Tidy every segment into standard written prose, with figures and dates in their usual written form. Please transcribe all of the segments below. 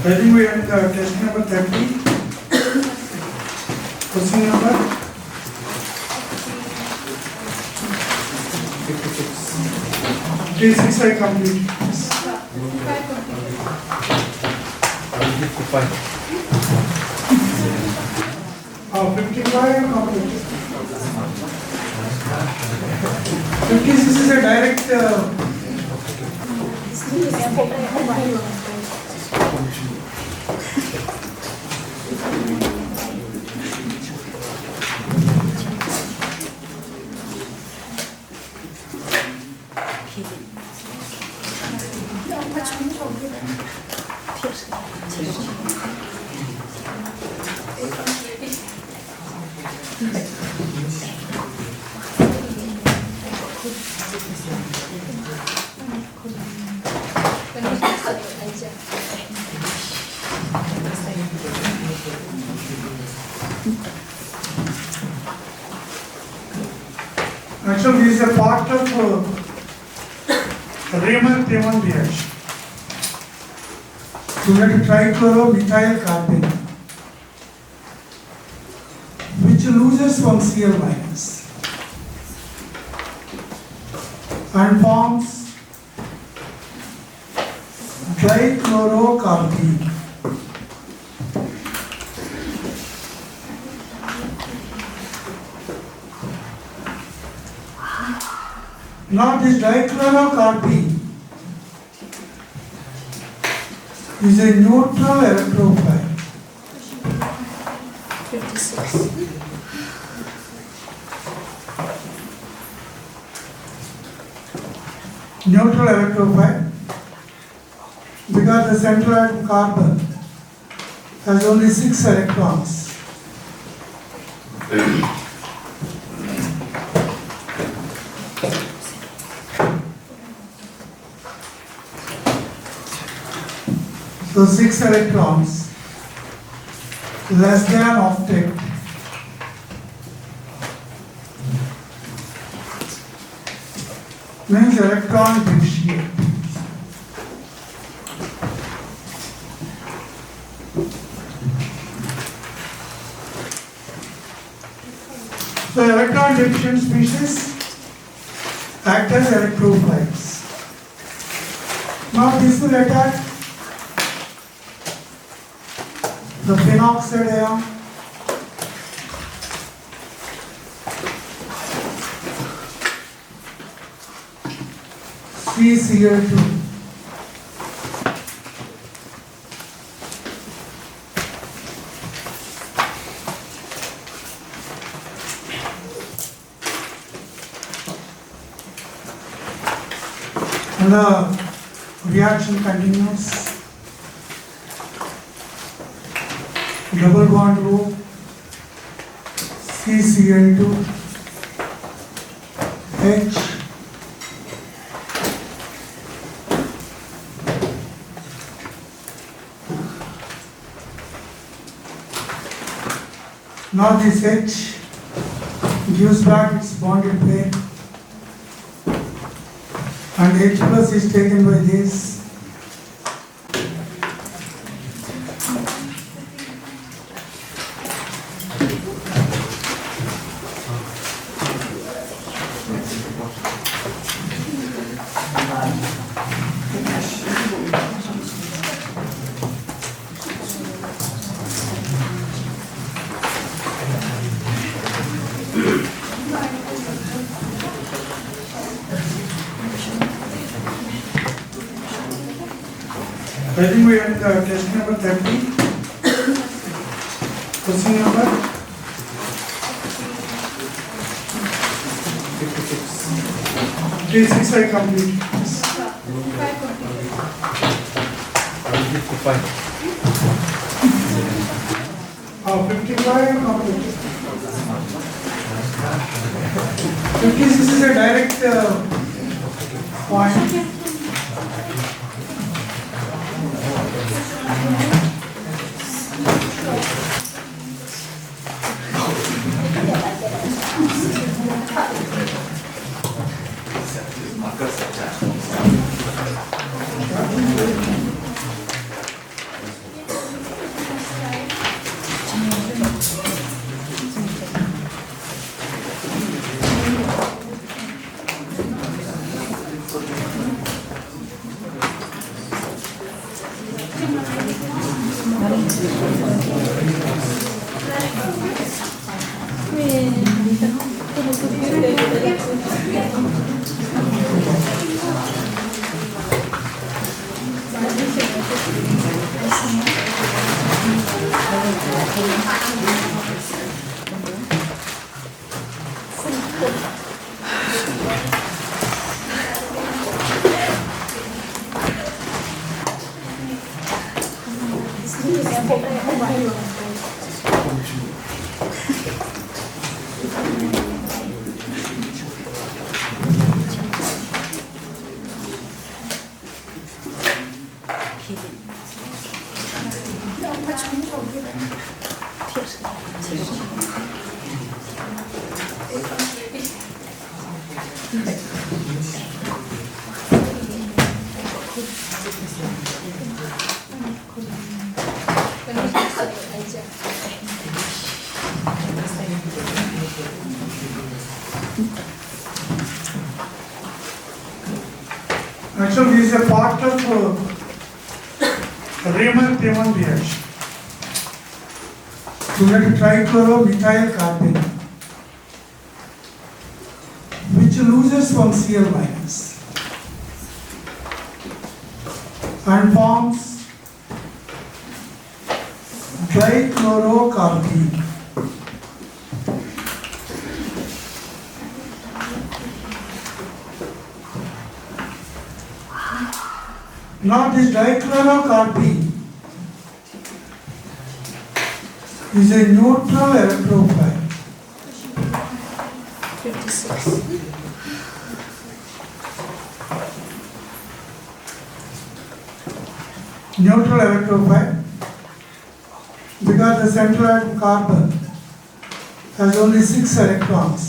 I think we had test number 30. Question number 36 I complete. 55 complete. 56 is a direct actually this is a part of Raymond-Raymond reaction. So let us try methyl carbon, which loses one Cl minus and forms dichlorocarbene. Now this dichlorocarbene is a neutral electrophile. 56. Neutral electrophile because the central atom carbon has only 6 electrons. So 6 electrons less than octet means electron deficient. So electron deficient species act as electrophiles. Now this will attack the phenoxide ion, CCl2. And the reaction continues. Double bond O, CCl2, H, now this H gives back its bonded pair and H plus is taken by this. I think we had test number 30. Question number 36 I complete. 55 complete. 56 is a direct point. Actually, this is a part of Raman-Raman reaction. To get trichloromethyl carbon, which loses from Cl minus and forms dichlorocarbene. Now this dichlorocarbene is a neutral electrophile. 56. Neutral electrophile because the central atom carbon has only 6 electrons.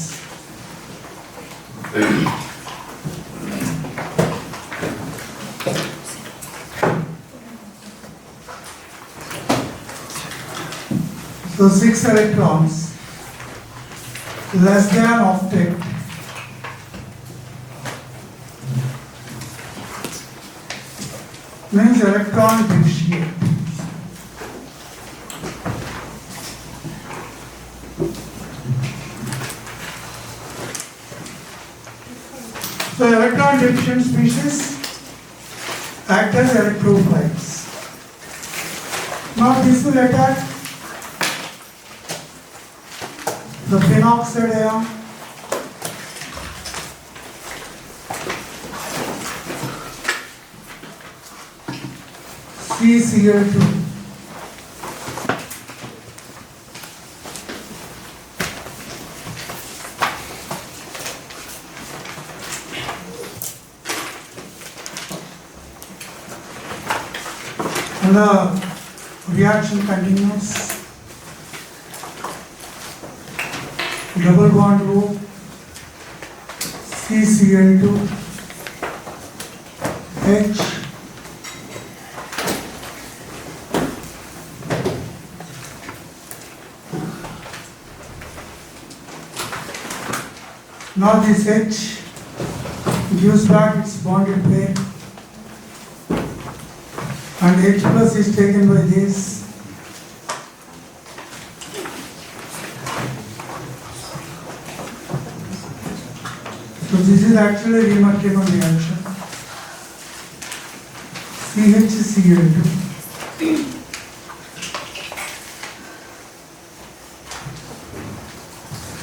So 6 electrons less than octet means electron deficient. So electron deficient species act as electrophiles. Now this will attack the phenoxide ion, CCl2. And the reaction continues. Double bond O, CCl2, H, now this H gives back its bonded pair and H plus is taken by this. So this is actually a Raman-Raman reaction. CHCl2.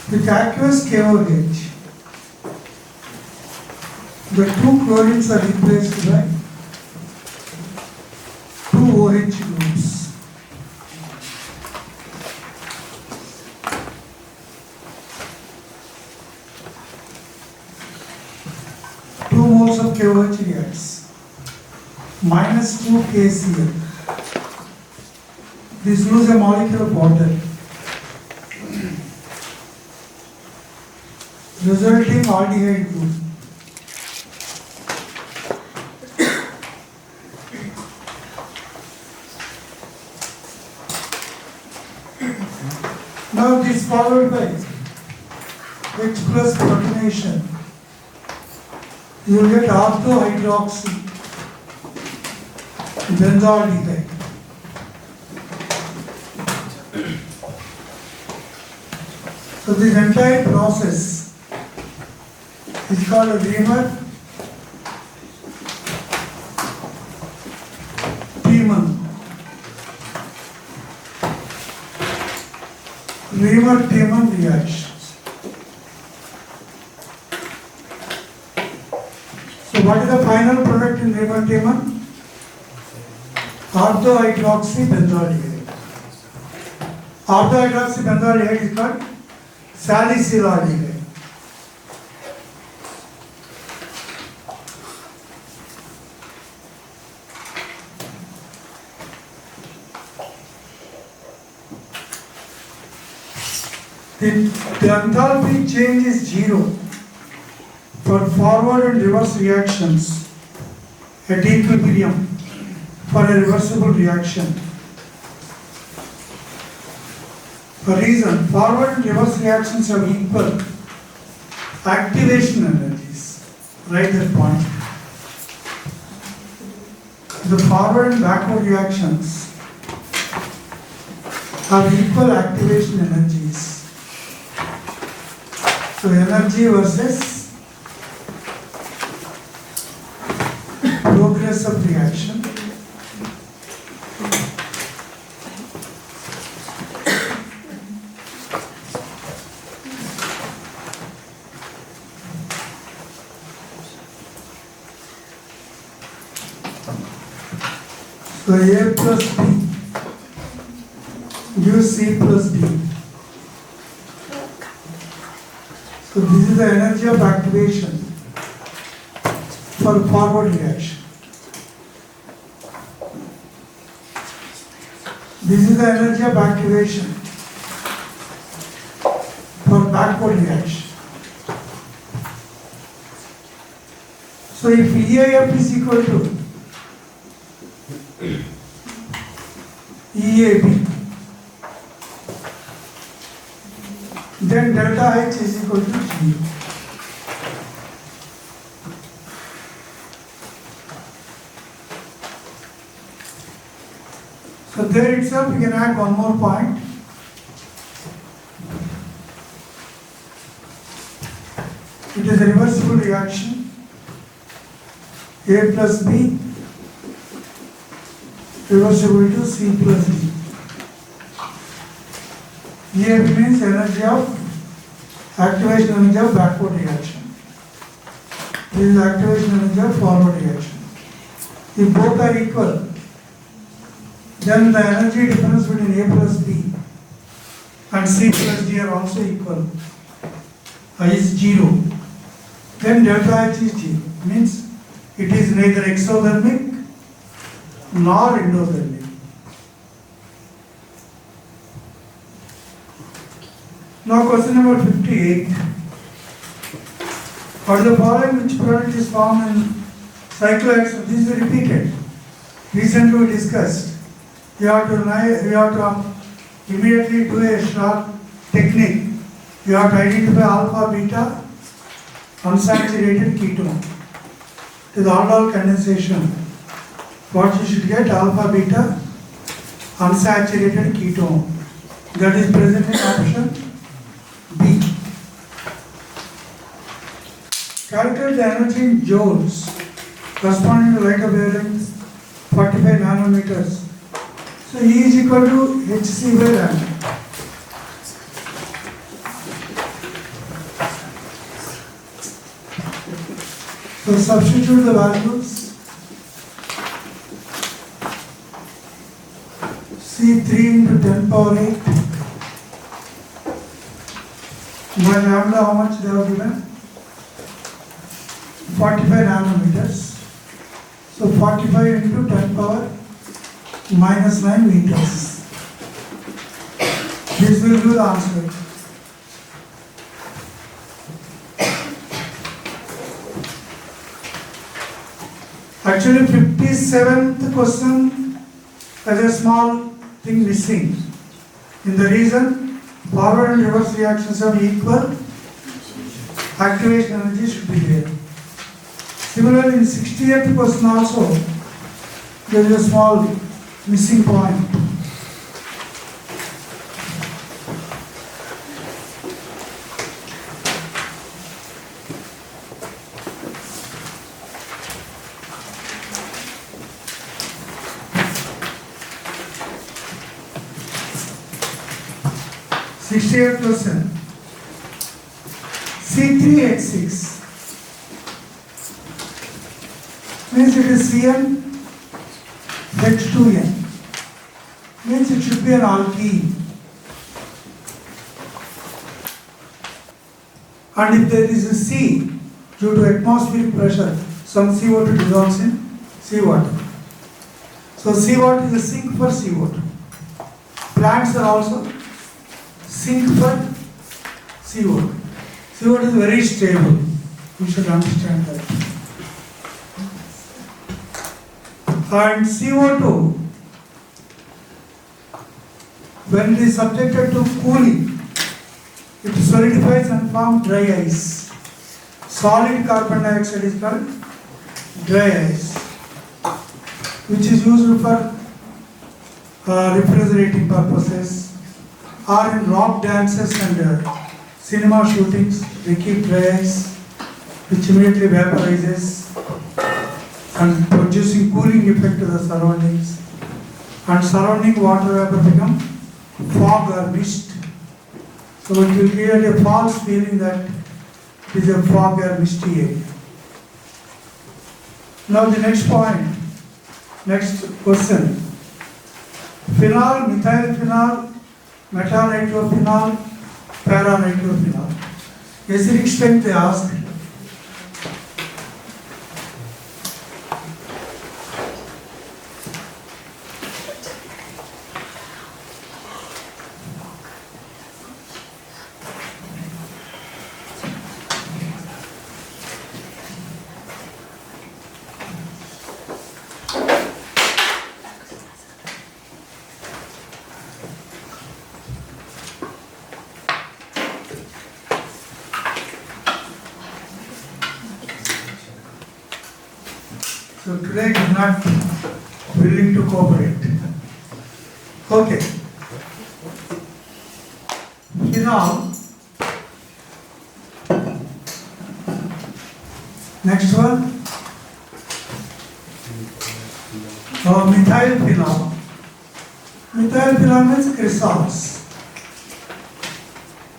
With aqueous KOH, the 2 chlorines are replaced by 2 OH groups. Moles of KOH reacts minus 2 KCl. This loses a molecule of water, resulting aldehyde group. Now this followed by H plus protonation. You will get orthohydroxy benzaldehyde. So this entire process is called a Riemann Riemann reactions. So what is the final product in Riemann? Orthohydroxybenzaldehyde. Orthohydroxybenzaldehyde is called salicylaldehyde. The enthalpy change is zero for forward and reverse reactions at equilibrium for a reversible reaction. For reason, forward and reverse reactions have equal activation energies. Write that point. The forward and backward reactions have equal activation energies. So energy versus progress of reaction. So A plus B gives C plus D. So this is the energy of activation for forward reaction. This is the energy of activation for backward reaction. So if EAF is equal to EAB, then delta H is equal to 0. So there itself we can add one more point. It is a reversible reaction. A plus B reversible to C plus D. Here means energy of activation energy of backward reaction. This is activation energy of forward reaction. If both are equal, then the energy difference between A plus B and C plus D are also equal. Is 0. Then delta H is 0. Means it is neither exothermic nor endothermic. Now question number 58. For the following which product is found in cyclohexane? This is repeated. Recently we discussed. You have to immediately do a short technique. You have to identify alpha, beta, unsaturated ketone. It is aldol condensation. What you should get? Alpha, beta, unsaturated ketone. That is present in option B. Calculate the energy in joules corresponding to light wavelength 45 nanometers. So E is equal to Hc by lambda. So substitute the values. C3 into 10 power 8 by lambda, how much they have given? 45 nanometers. So 45 into 10 power minus 9 meters. This will do the answer. Actually, 57th question has a small thing missing. In the reason, forward and reverse reactions have equal activation energy should be there. Similarly, in 60th question also, there is a small missing point. 68th question. C3H6 means it is Cn H2n, means it should be an alkene. And if there is a C, due to atmospheric pressure, some CO2 dissolves in seawater. So seawater is a sink for CO2. Plants are also sink for CO2. CO2 is very stable. You should understand that. And CO2, when it is subjected to cooling, it solidifies and forms dry ice. Solid carbon dioxide is called dry ice, which is used for refrigerating purposes or in rock dances and cinema shootings. They keep dry ice, which immediately vaporizes and producing cooling effect to the surroundings, and surrounding water vapor become fog or mist. So it will create a false feeling that it is a fog or misty area. Now the next point, next question. Phenol, methylphenol, metanitrofenol, para-nitrofenol. Acidic strength they ask. So today it is not willing to cooperate. Okay. Phenol. Next one. Methylphenol. Methylphenol means crystals.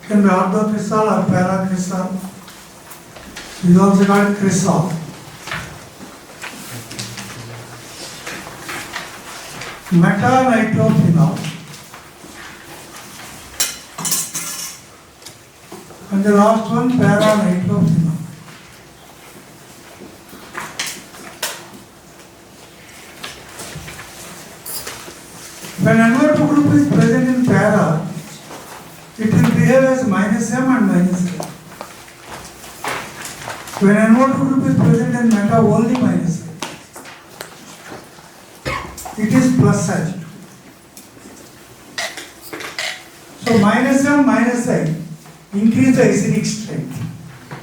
Can be orthocrystal or paracrystal. It is also called crystal. Metanitrophenol, and the last one para-nitrophenol. When NO2 group is present in para, it will behave as -M and -M. When NO2 group is present in meta, only -M. It is plus side. So -M, -I increase the acidic strength.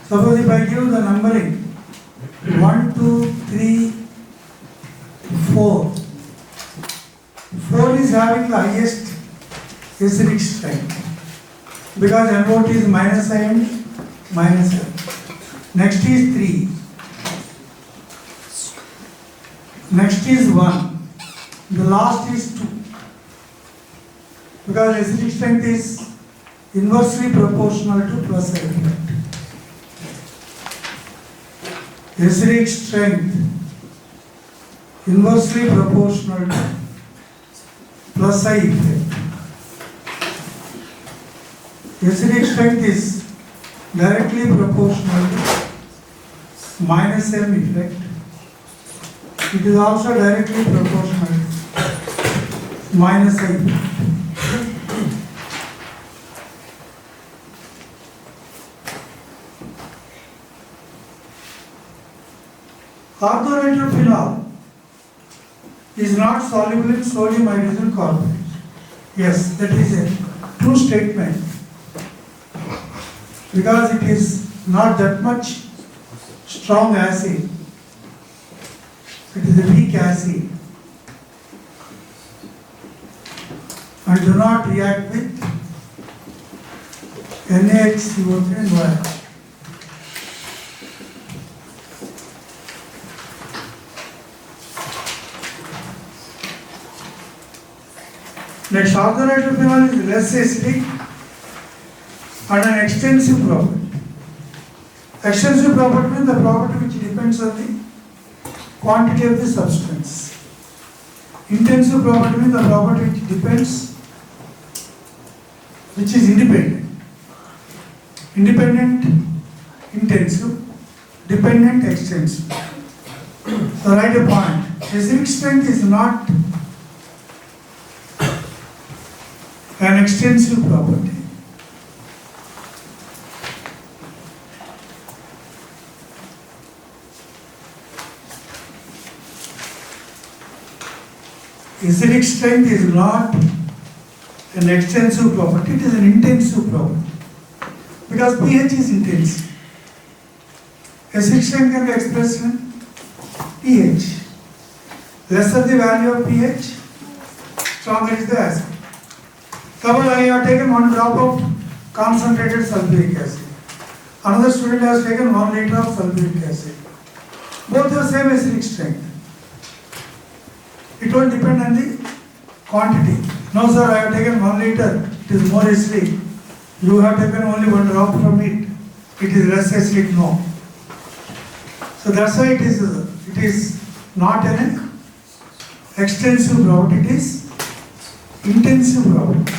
Suppose if I give the numbering 1, 2, 3, 4. 4 is having the highest acidic strength because NO2 is -I and -M. Next is 3. Next is 1. The last is 2. Because acidic strength is inversely proportional to plus I effect. Acidic strength inversely proportional to plus I effect. Acidic strength is directly proportional to minus M effect. It is also directly proportional to minus I effect. Orthonitrophenol is not soluble in sodium hydrogen carbonate. Yes, that is a true statement because it is not that much strong acid. It is a weak acid and do not react with NaHCO3 and OH. Next, orthonitrophenol is less acidic and an extensive property. Extensive property means the property which depends on the quantity of the substance. Intensive property means the property which depends, which is independent. Independent, intensive, dependent, extensive. So write a point. Acidic strength is not an extensive property. Acidic strength is not an extensive property, it is an intensive property. Because pH is intense. Acidic strength can be expressed in pH. Lesser the value of pH, stronger is the acid. Suppose I have taken 1 drop of concentrated sulfuric acid. Another student has taken 1 liter of sulfuric acid. Both have same acidic strength. It will depend on the quantity. No sir, I have taken 1 liter, it is more acidic. You have taken only 1 drop from it, it is less acidic, no. So that's why it is not an extensive property, it is intensive property.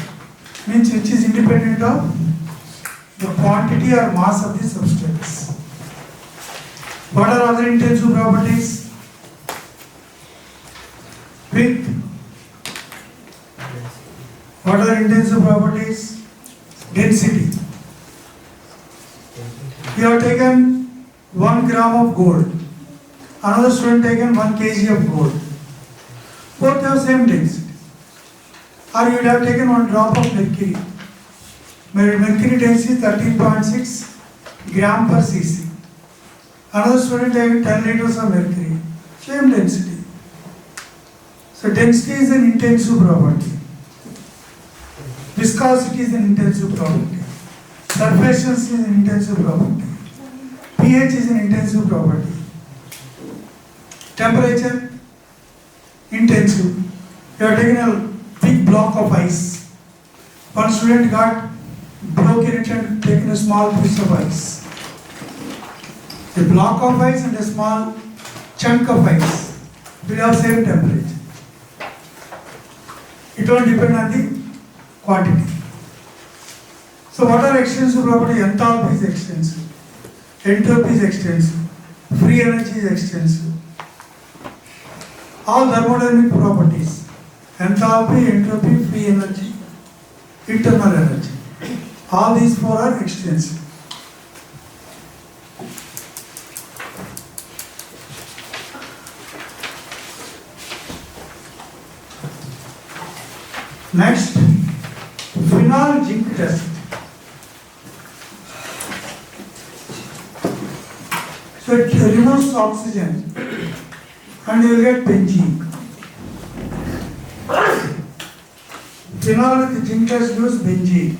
Means which is independent of the quantity or mass of the substance. What are other intensive properties? Quick. What are intensive properties? Density. You have taken 1 gram of gold. Another student taken 1 kg of gold. Both have same density. Or you would have taken 1 drop of mercury. Mercury density 13.6 gram per cc. Another student taken 10 liters of mercury. Same density. So density is an intensive property. Viscosity is an intensive property. Surface is an intensive property. pH is an intensive property. Temperature, intensive. You have taken a big block of ice. One student got broken it and taken a small piece of ice. A block of ice and a small chunk of ice will have same temperature. It will depend on the quantity. So what are extensive property? Enthalpy is extensive. Entropy is extensive. Free energy is extensive. All thermodynamic properties. Enthalpy, entropy, free energy, internal energy. All these 4 are extensive. Next, phenol zinc test. So it removes oxygen and you will get benzene. Phenol with zinc test gives benzene.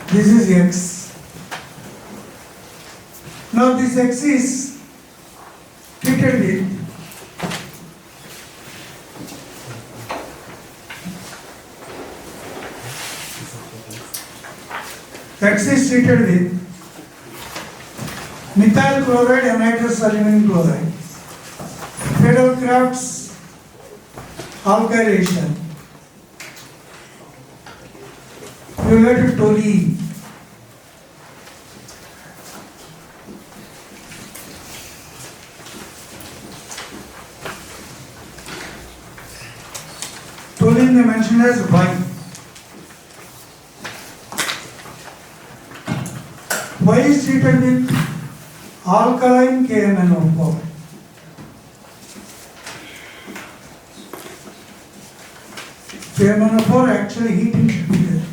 This is X. Now this X is treated with X is treated with methyl chloride and nitrous aluminum chloride. Fedorkraft's alkylation. You get toluene. Toluene they mentioned as Y. Y is treated with alkaline KMnO4. KMnO4 actually heating should be there.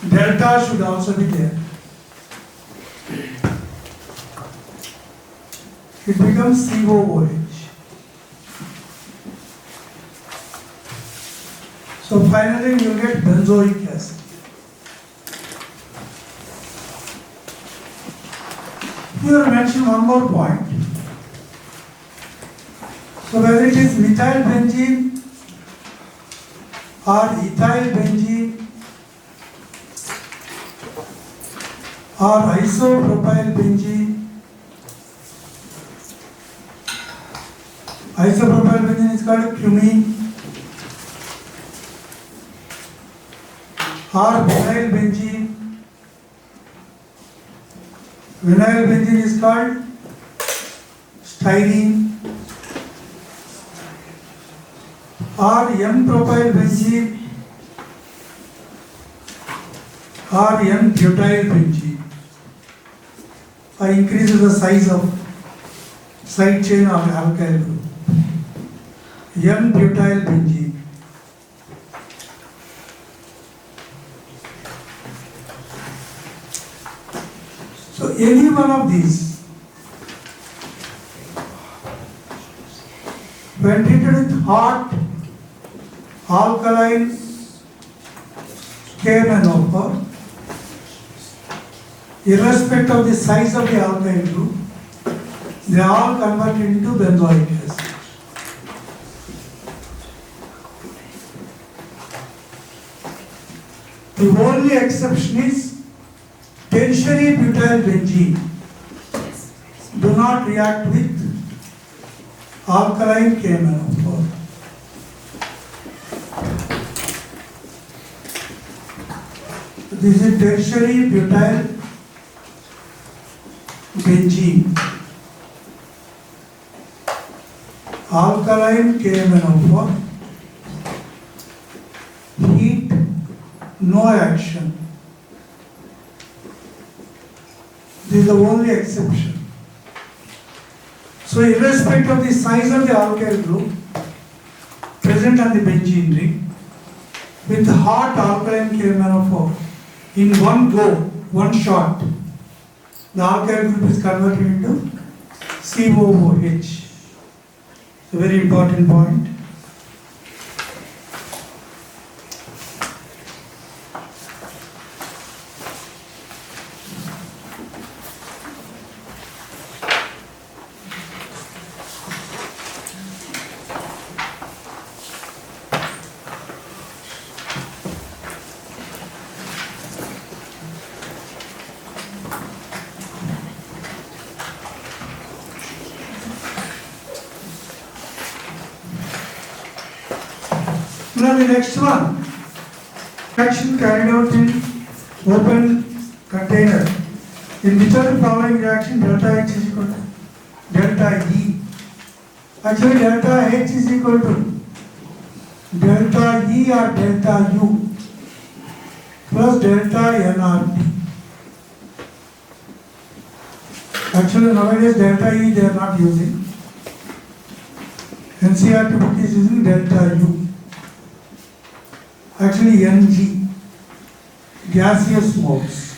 Delta should also be there. It becomes COOH. So finally you get benzoic acid. Here I mention one more point. So whether it is methyl benzene or ethyl benzene or isopropyl benzene. Isopropyl benzene is called cumene, or vinyl benzene. Vinyl benzene is called styrene, or N-propyl benzene, or N-butyl benzene. Increases the size of side chain of alkyl group. N-butyl benzene. So any one of these, when treated with hot alkaline KMnO4, irrespective of the size of the alkyl group, they all convert into benzoic acid. The only exception is tertiary butyl benzene do not react with alkaline KMnO4. This is tertiary butyl benzene, alkaline KMnO4, heat, no action. This is the only exception. So irrespective of the size of the alkyl group present on the benzene ring, with hot alkaline KMnO4, in one go, one shot, the alkyl group is converted into COOH. It's a very important point. Now the next one, reaction carried out in open container. In which of the following reaction delta H is equal to delta E? Actually delta H is equal to delta E or delta U plus delta nRT. Actually nowadays delta E they are not using. NCERT book is using delta U. Actually Ng, gaseous moles.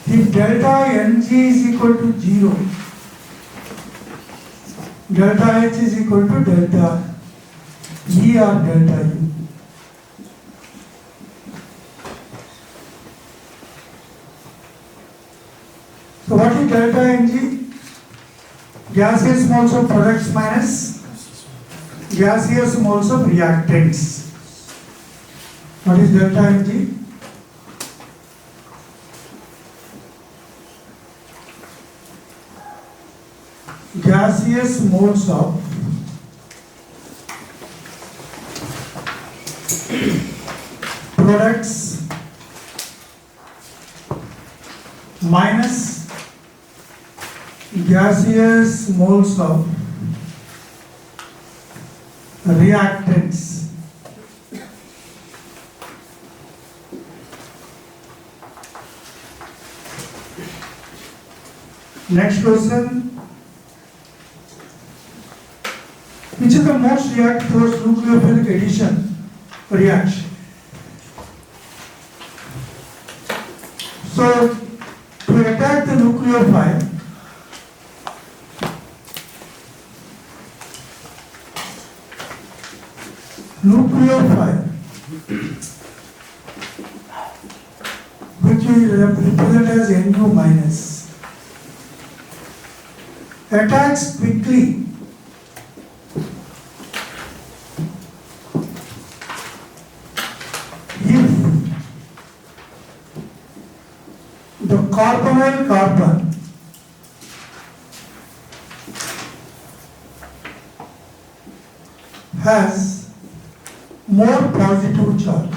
If delta Ng is equal to 0, delta H is equal to delta E or delta U. So what is delta Ng? Gaseous moles of products minus gaseous moles of reactants. What is delta Ng? Gaseous moles of products minus gaseous moles of reactants. Next question. Which is the most reactive towards nucleophilic addition reaction? So, to attack the nucleophile, which we represent as Nu minus, attacks quickly if carbonyl carbon has more positive charge.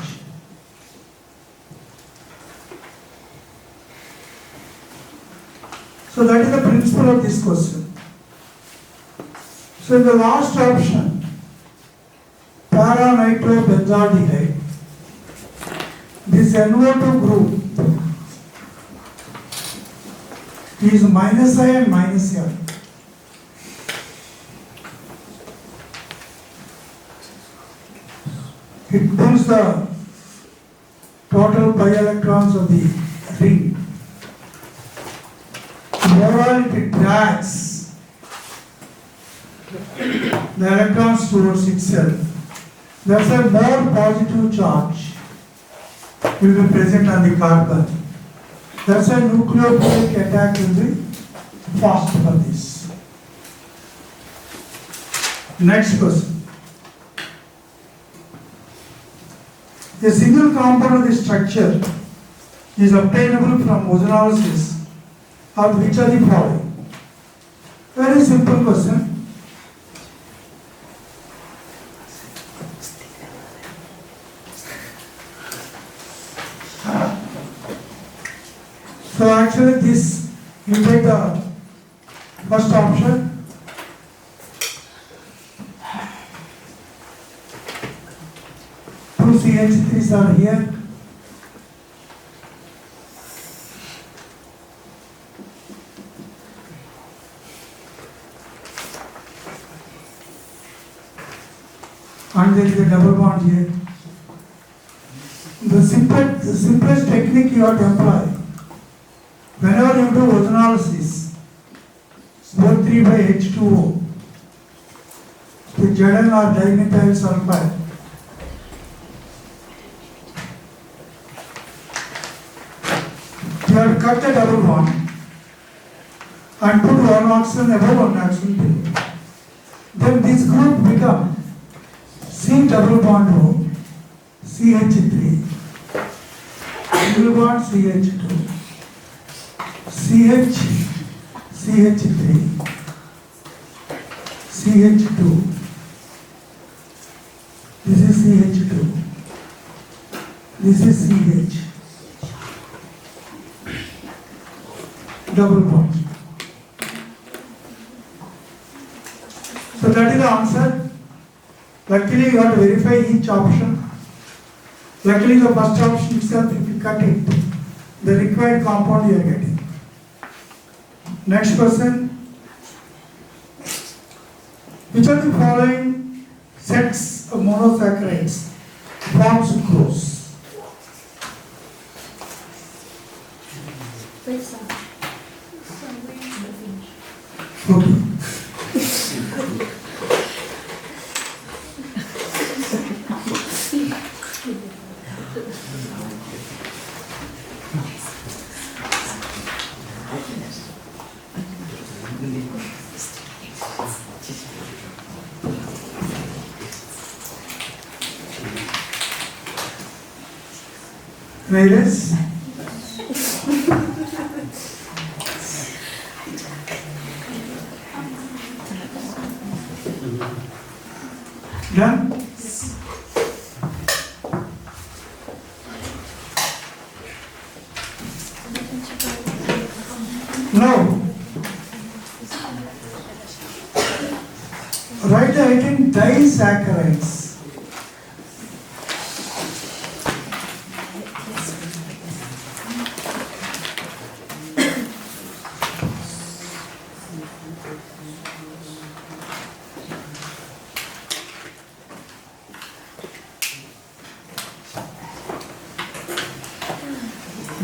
So that is the principle of this question. So in the last option, para-nitrobenzaldehyde, this NO2 group is minus I and minus L. It pulls the total pi electrons of the ring. Moreover, it drags the electrons towards itself. That's a more positive charge will be present on the carbon. That's why nucleophilic attack will be fast for this. Next question. A single compound of the structure is obtainable from ozonolysis of which are the following? Very simple question. So actually this, you take the first option. Two CH3s are here. And there is a double bond here. The simplest technique you have to apply. Whenever you do ozonolysis, O3 by H2O, the Zn or dimethyl sulfide, you have to cut the double bond and put one oxygen above one oxygen below. Then this group becomes C double bond O, CH3, double bond CH2, CH, CH3, CH2, this is CH2, this is CH, double bond. So that is the answer. Luckily you have to verify each option. Luckily the first option itself, if you cut it, the required compound you are getting. Next question. Which of the following sets of monosaccharides form sucrose? Okay. Railers. Done? Now, write the item disaccharides.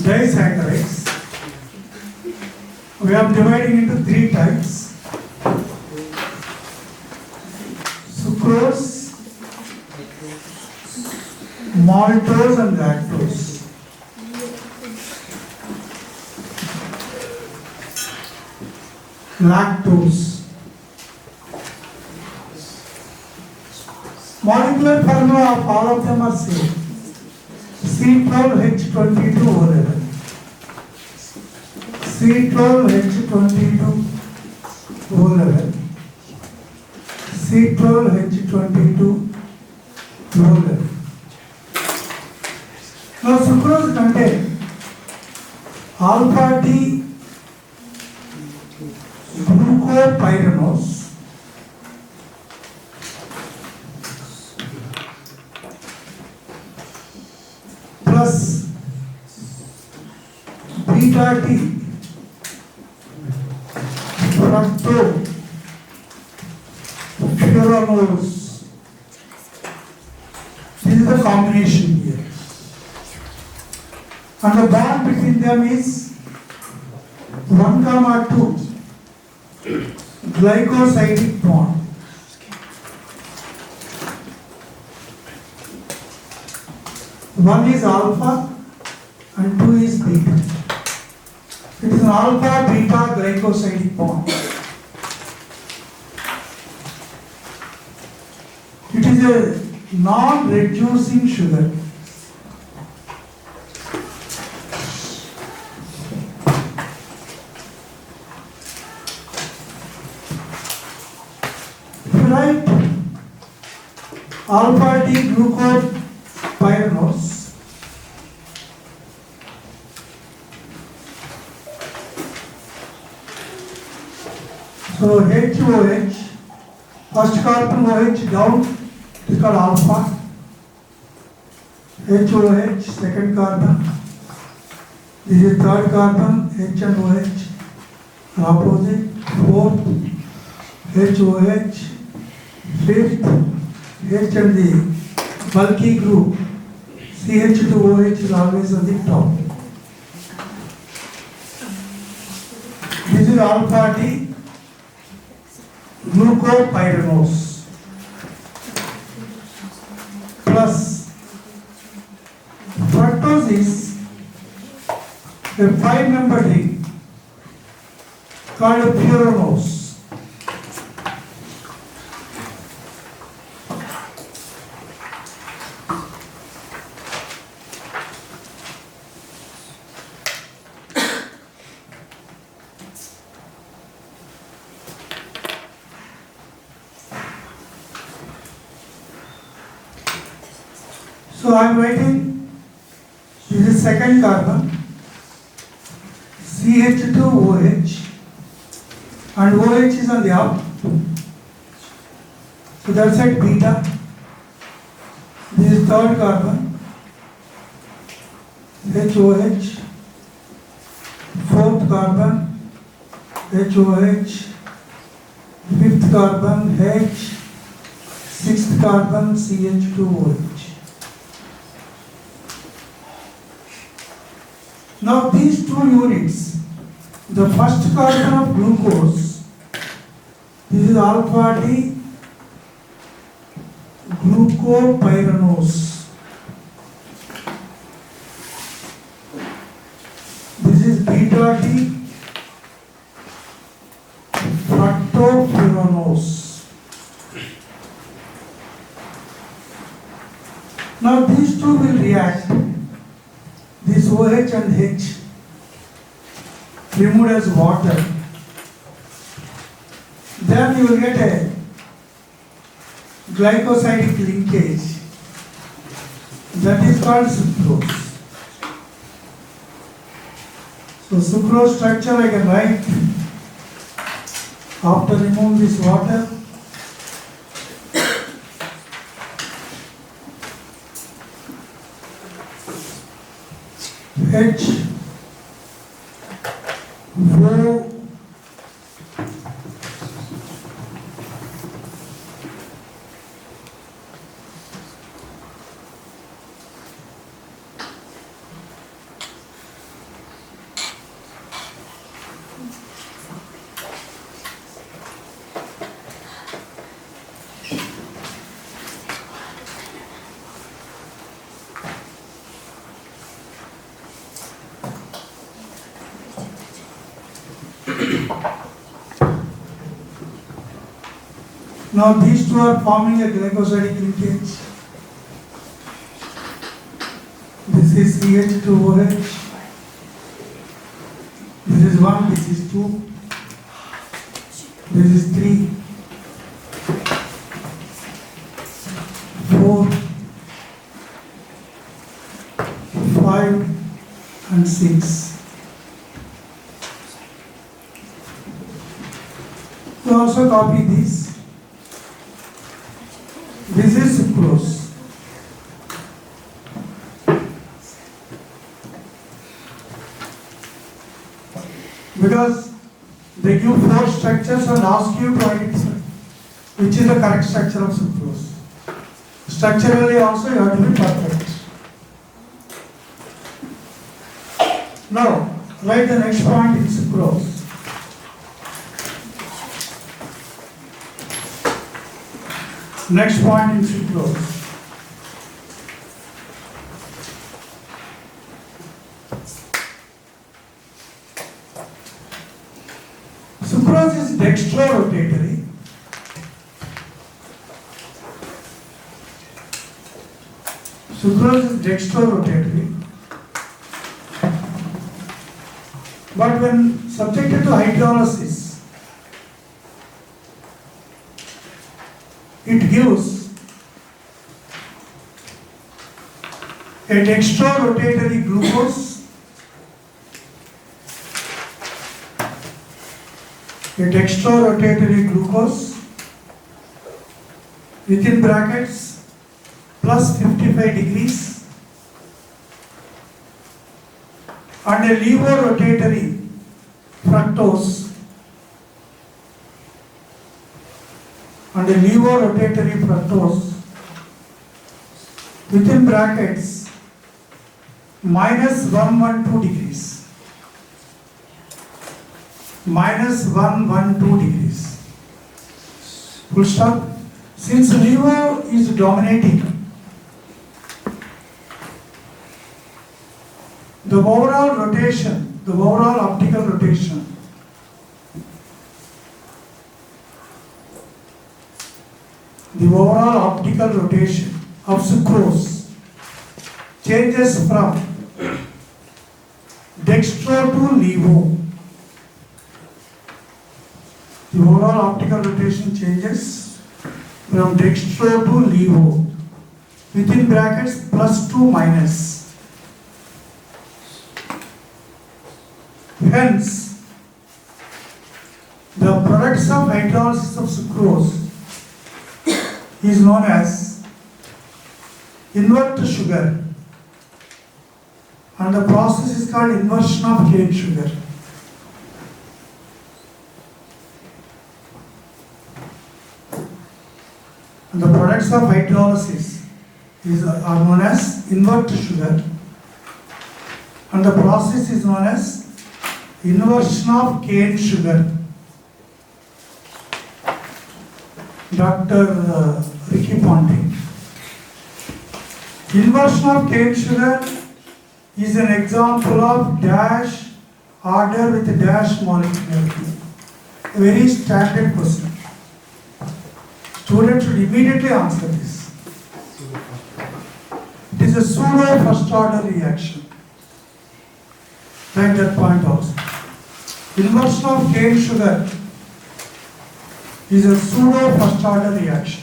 Disaccharides, we are dividing into three types: sucrose, maltose and lactose. Lactose. Molecular formula of all of them are same. C12H22O11. C12H22O11, C12H22O11. Now sucrose contain alpha D glucopyranose plus beta D fructofuranose. This is the combination here. And the bond between them is 1,2 glycosidic bond. One is alpha and two is beta. It is an alpha beta glycosidic bond. It is a non-reducing sugar. Right, alpha D glucopyranose so HOH, first carbon OH down is called alpha, HOH second carbon, this is third carbon, H and OH opposite, fourth HOH, fifth, H and the bulky group, CH2OH is always on the top. This is alpha D glucopyranose plus fructose is a 5-member ring called a furanose. So I am writing, this is second carbon, CH2OH, and OH is on the up. So that's at beta. This is third carbon, HOH, fourth carbon, HOH, fifth carbon, H, sixth carbon, CH2OH. Now these two units, the first carbon of glucose, this is alpha D glucopyranose. This is beta D fructofuranose. Now these two will react. This OH and H removed as water. Then you will get a glycosidic linkage. That is called sucrose. So sucrose structure I can write after removing this water. H O Now these two are forming a glycosidic linkage. This is CH2OH. This is is 1, this is 2, this is 3, 4, 5 and 6. You also copy this. This is sucrose. Because they give 4 structures and ask you to identify which is the correct structure of sucrose. Structurally also you have to be perfect. Now, write the next point in sucrose. Next point in sucrose. Sucrose is dextrorotatory. Sucrose is dextrorotatory. But when subjected to hydrolysis, it gives a dextrorotatory glucose, within brackets plus 55 degrees, and a levorotatory fructose within brackets minus 112 degrees. Full stop. Since levo is dominating, the overall optical rotation of sucrose changes from dextro to levo. The overall optical rotation changes from dextro to levo within brackets plus 2 minus. Hence, the products of hydrolysis of sucrose is known as invert sugar, and the process is called inversion of cane sugar. And the products of hydrolysis are known as invert sugar, and the process is known as inversion of cane sugar. Dr. Ricky Ponting. Inversion of cane sugar is an example of dash order with dash molecularity. A very standard question. Students should immediately answer this. It is a pseudo first order reaction. Write that point also. Inversion of cane sugar is a pseudo first order reaction.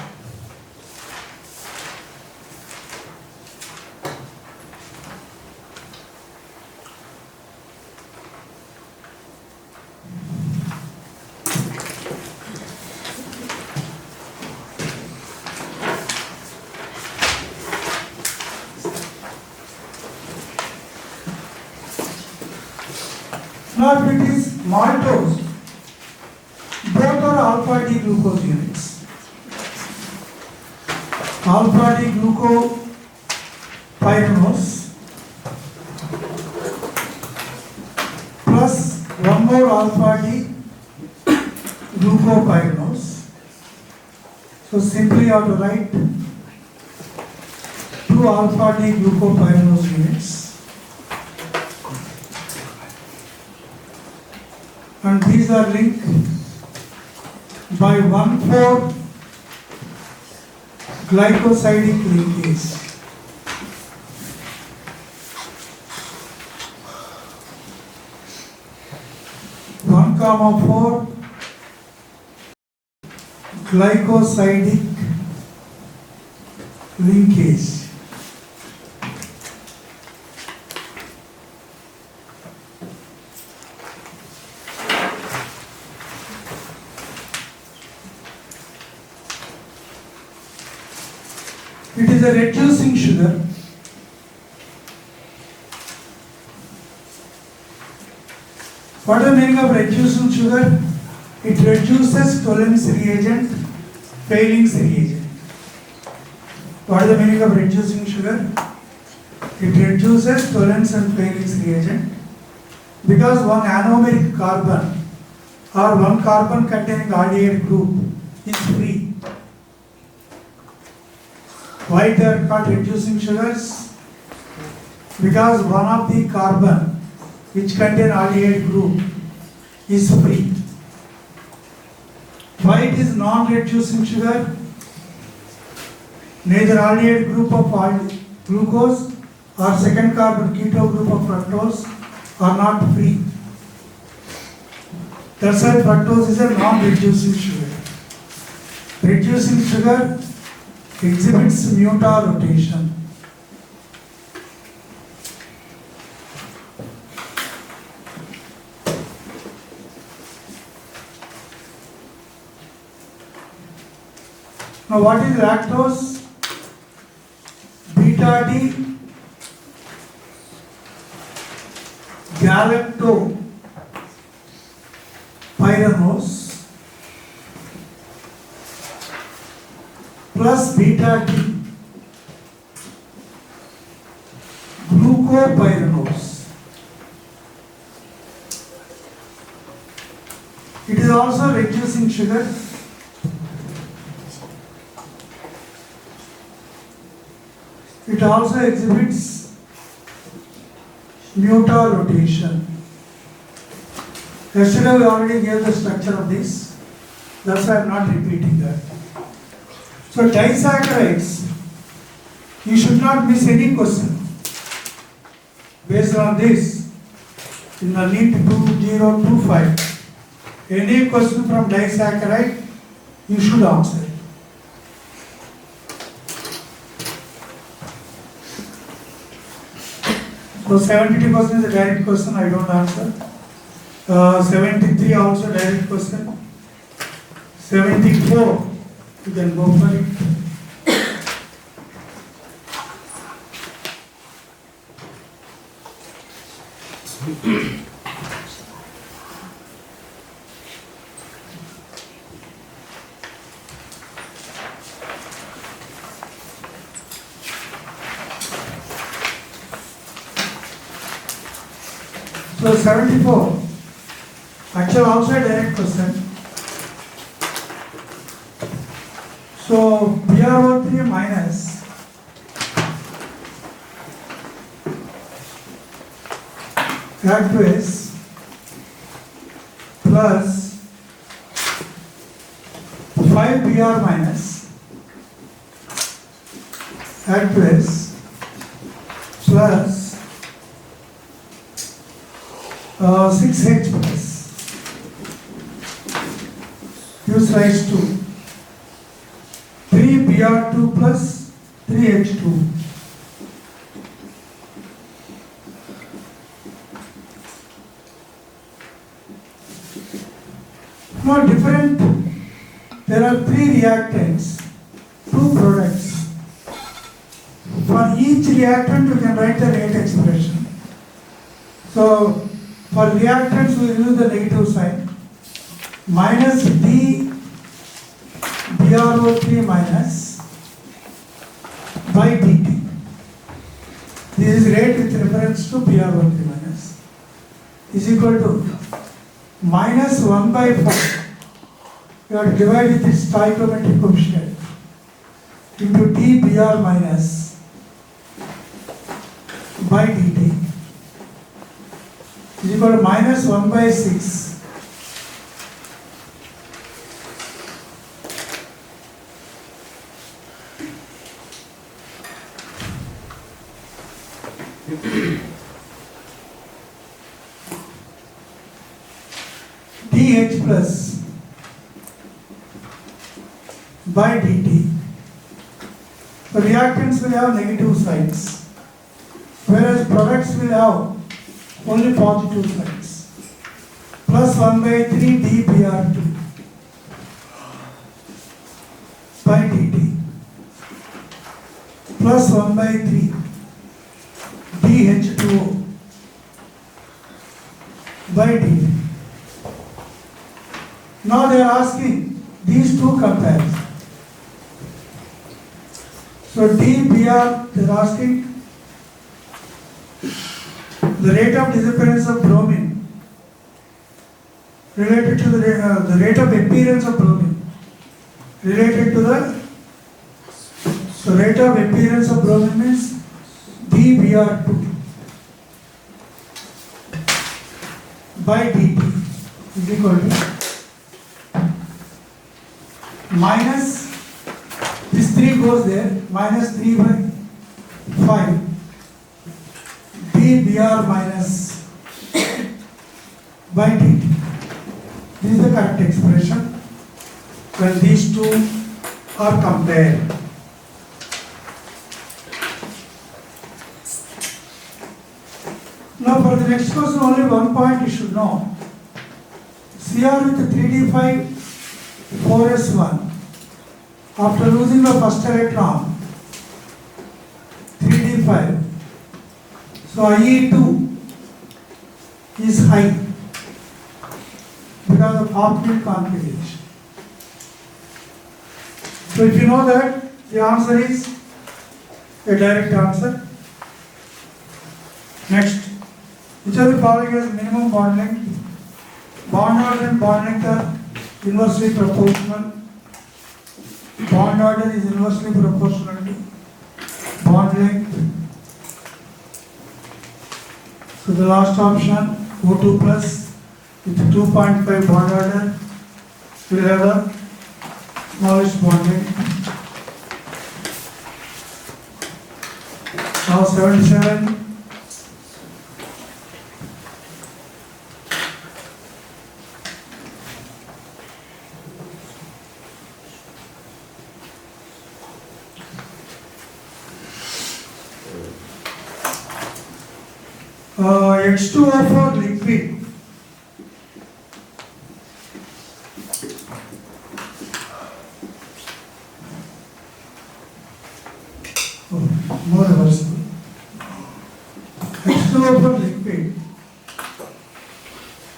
Now if it is maltose, both are alpha D glucose units. Alpha D glucopyranose plus one more alpha D glucopyranose. So simply you have to write 2 alpha D glucopyranose units. And these are linked by 1,4 glycosidic linkage. 4 glycosidic linkage. It is a reducing sugar. What is the meaning of reducing sugar? It reduces tolerance reagent, failings reagent. What is the meaning of reducing sugar? It reduces tolerance and failings reagent because one anomeric carbon or one carbon containing aldehyde group is free. Why they are called reducing sugars? Because one of the carbon which contain aldehyde group is free. Why it is non-reducing sugar? Neither aldehyde group of glucose or second carbon keto group of fructose are not free. That's why fructose is a non-reducing sugar. Reducing sugar exhibits mutar rotation. Now what is lactose? Beta D galactopyranose plus beta D glucopyranose. It is also reducing sugar. It also exhibits mutar rotation. Yesterday we already gave the structure of this. That's why I am not repeating that. So disaccharides, you should not miss any question based on this in the NEET 2025. Any question from disaccharide, you should answer. So 72% is a direct question, I don't answer. 73 also direct question. 74, you can go for it. So 74, actually also a direct question. So BrO3 minus H2S plus 5Br minus H2S plus 6H plus gives rise to 3Br2 plus 3H2. Now different, there are 3 reactants, 2 products. For each reactant you can write the rate expression. So for reactants we use the negative sign, minus D BrO3 minus by dt. This is rate with reference to BrO3 minus is equal to minus 1 by 4. You have to divide with its stoichiometric coefficient into d Br minus by dt is equal to minus 1 by 6 d plus by dt. The reactants will have negative signs, whereas products will have only positive signs. Plus 1 by 3 dBr2 by dt plus 1 by 3 dH2O by dt. Now they are asking these two comparisons. So dBr, they are asking the rate of disappearance of bromine related to the rate of appearance of bromine related to the rate of appearance of bromine means dBr2 by dt is equal to minus, this 3 goes there, minus 3 by 5 dBr minus by dt. This is the correct expression when these two are compared. Now for the next question, only one point you should know. Cr with 3d5 4s1, after losing the first electron, 3d5, so IE2 is high because of half-field configuration. So if you know that, the answer is a direct answer. Next, which of the following has minimum bond length? Bond order and bond length are inversely proportional. Bond order is inversely proportional to bond length. So the last option, O2 plus with 2.5 bond order will have the smallest bond length. Now 77. H2O4 liquid. More reversible. H2O4 liquid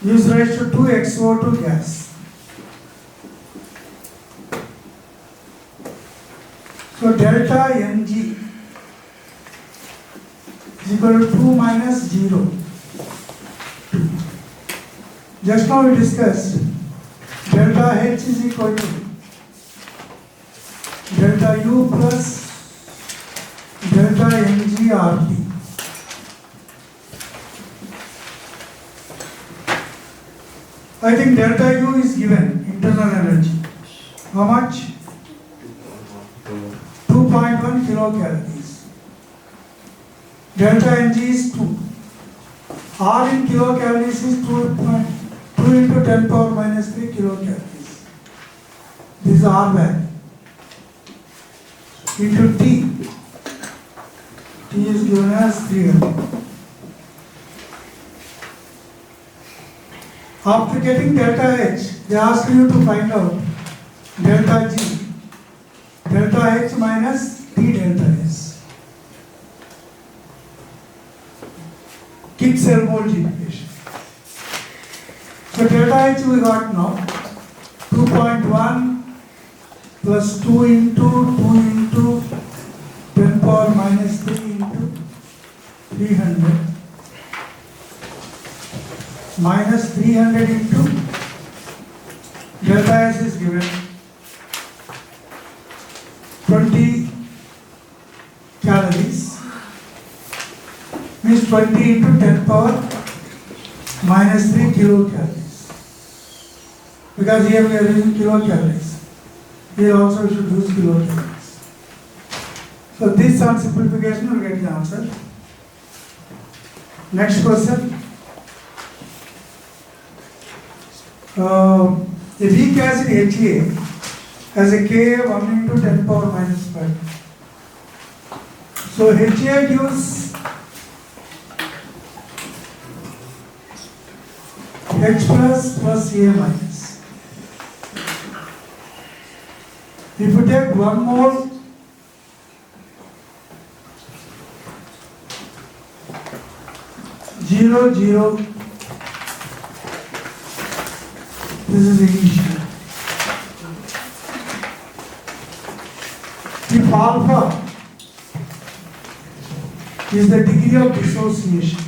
gives rise to 2xO2 gas. So delta Mg is equal to 2 minus 0. Just now we discussed delta H is equal to delta U plus delta Mg RT. I think delta U is given, internal energy. How much? 2.1 kilocalories. Delta Mg is 2. R in kilocalories is 2 into 10 power minus 3 kilocalories. This is R value. Into T. T is given as 300. After getting delta H, they ask you to find out delta G. Delta H minus T delta S. Gibbs-Helmholtz equation. So delta H we got now 2.1 plus 2 into 10 power minus 3 into 300 minus 300 into delta S is given 20 calories, means 20 into 10 power minus 3 kilocalories. Because here we are using kilocalories. Here also we should use kilocalories. So this on simplification will get the answer. Next question. A weak acid HA has a Ka 1 into 10 power minus 5. So HA gives H plus A minus. If you take 1 mole, zero, zero, this is initial. If alpha is the degree of dissociation,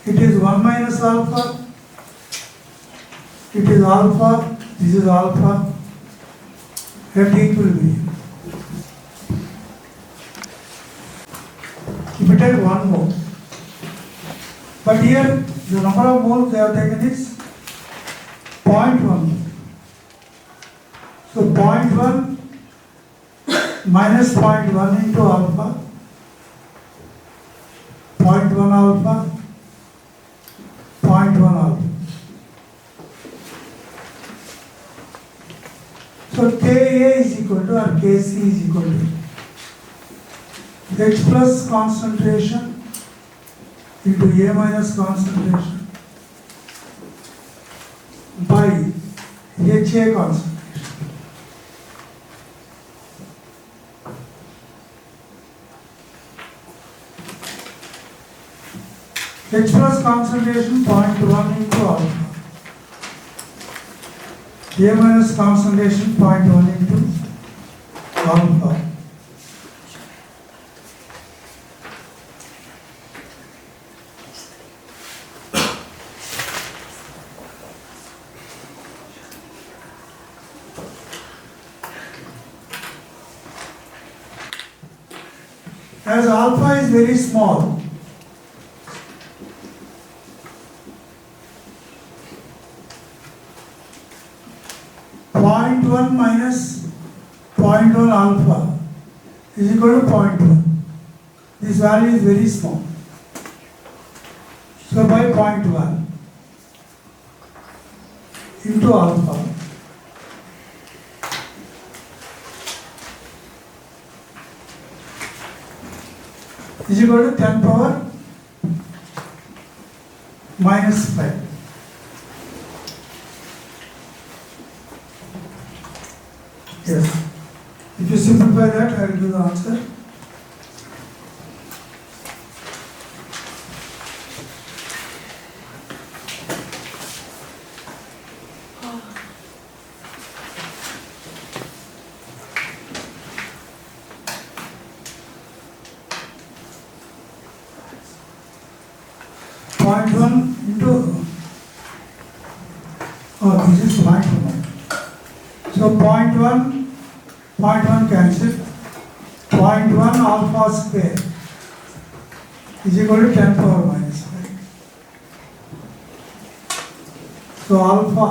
it is 1 minus alpha, it is alpha, this is alpha, at equilibrium. If you take 1 mole, but here the number of moles they have taken is 0.1. So 0.1 minus 0.1 into alpha, 0.1 alpha, 0.1 alpha. So Ka is equal to, or Kc is equal to H plus concentration into A minus concentration by HA concentration. H plus concentration 0.1 into alpha. A minus concentration 0.1 into alpha. As alpha is very small, .1 minus 0.1 alpha is equal to 0.1. This value is very small. So by 0.1 into alpha is equal to 10 power minus 5. Yes. If you simplify that, I will give the answer. Point 1 into, oh, this is point 1. So point 1 cancel. 0.1 alpha square is equal to 10 power minus 5. So alpha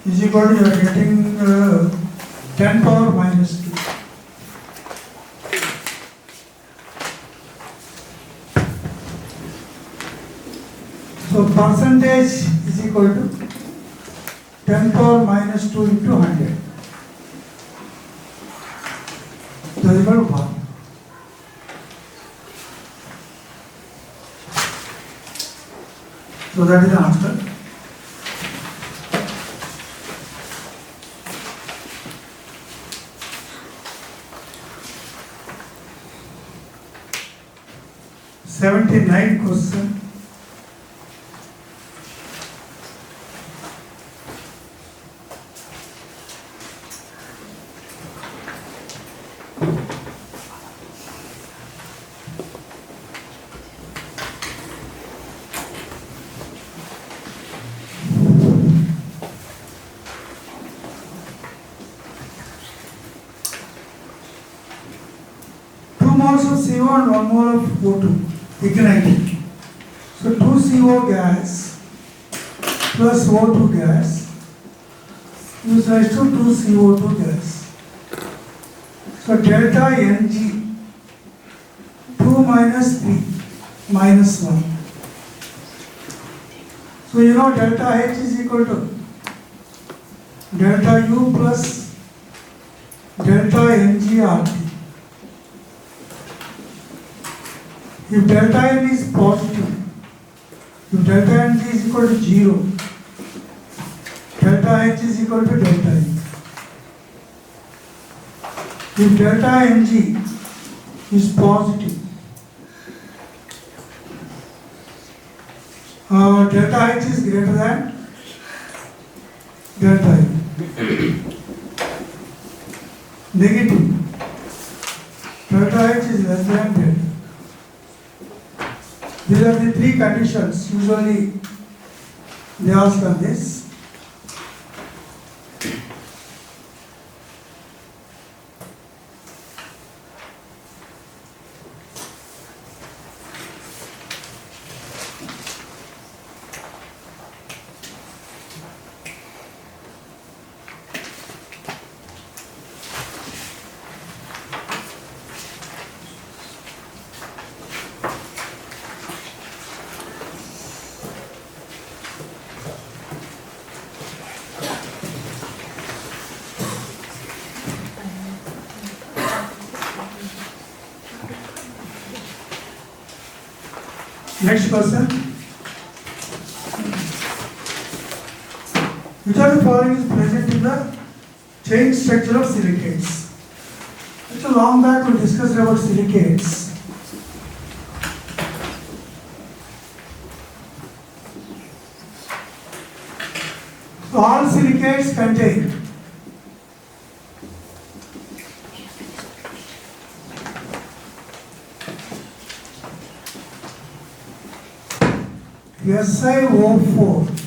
is equal to, you are getting 10 power minus 2. So percentage is equal to 10 power minus 2 into 100. That is equal to 1. So that is the answer. '79 question. Moles of CO and 1 mole of O2 ignited. So 2 CO gas plus O2 gas gives rise to 2 CO2 gas. So delta Ng 2 minus 3 minus 1. So you know delta H is equal to delta U plus delta Ng RT. If delta N is positive, if delta N is equal to 0, delta H is equal to delta N. If delta Ng is positive, delta H is greater than delta N. Negative, delta H is less than delta. These are the three conditions usually they ask on this. Next question. Which of the following is present in the chain structure of silicates? It's a long back we discussed about silicates. So all silicates contain SiO4,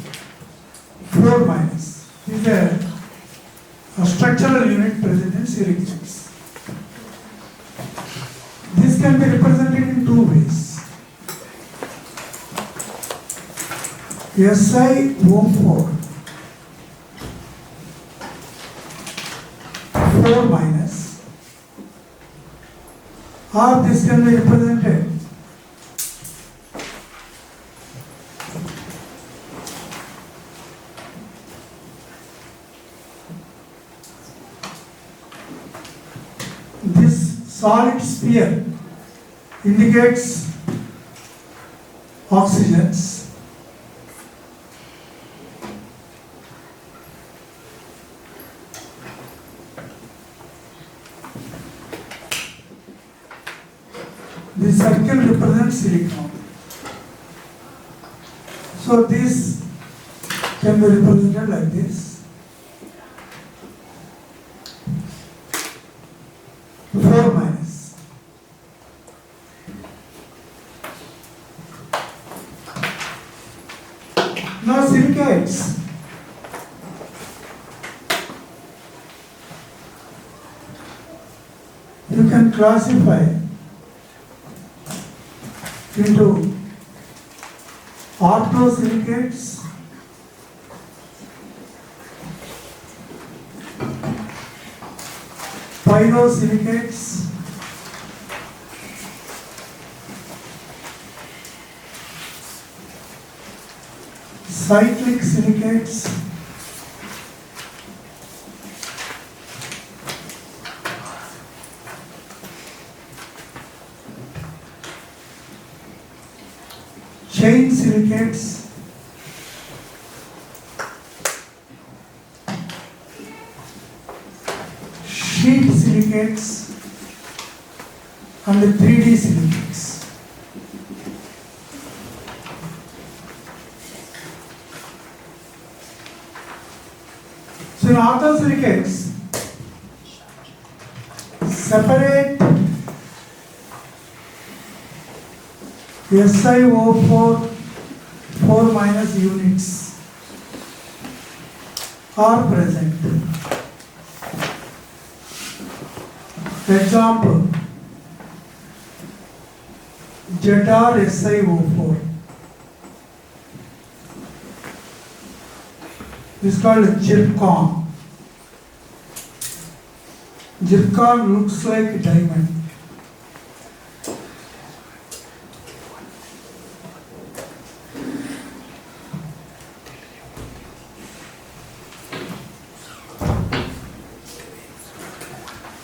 4 minus, is a structural unit present in silicates. This can be represented in two ways. SiO4, 4 minus, or this can be represented solid sphere indicates oxygens. This circle represents silicon. So this can be represented like this. 4 minus. Now silicates. You can classify into orthosilicates, pynosilicates, cyclic silicates, chain silicates, sheet silicates, and the 3D silicates. So in orthosilicates, separate SiO4 4 minus units are present. Example, Jedar SiO4 is called zircon. Zircon looks like diamond.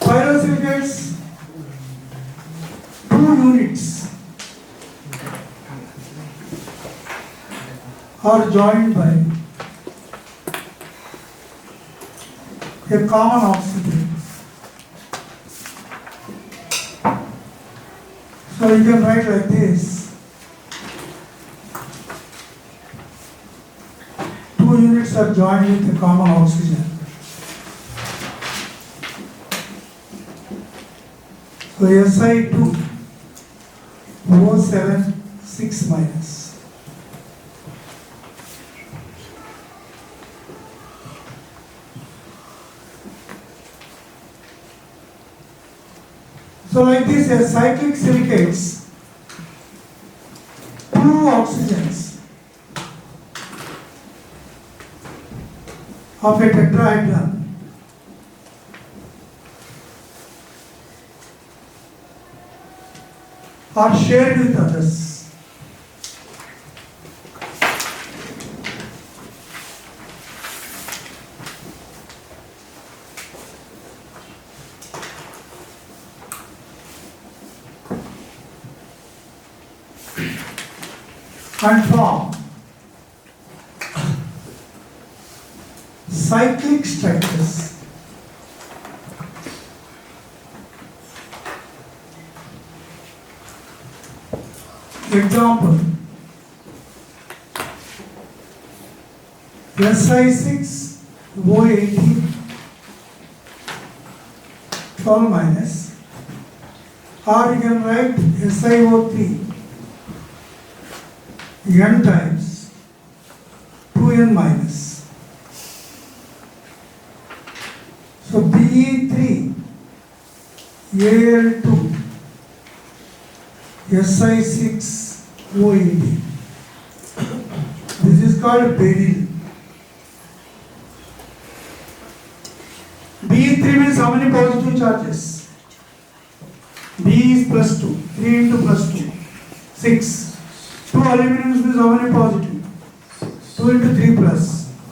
Pyrosilicates, 2 units are joined by a common oxygen. So you can write like this. 2 units are joined with a common oxygen. So Si2 O7 6 minus. So like this, a cyclic silicates 2 oxygens of a tetrahedron are shared with others. And form cyclic structures. Example, Si6 O18 12 minus, or you can write SiO3 N times 2N minus. So Be3 Al2 Si6 O18. This is called beryl. B3 means how many positive charges? B is plus 2. 3 into plus 2. 6. 2 aluminum means how many positive? 2 into 3 plus.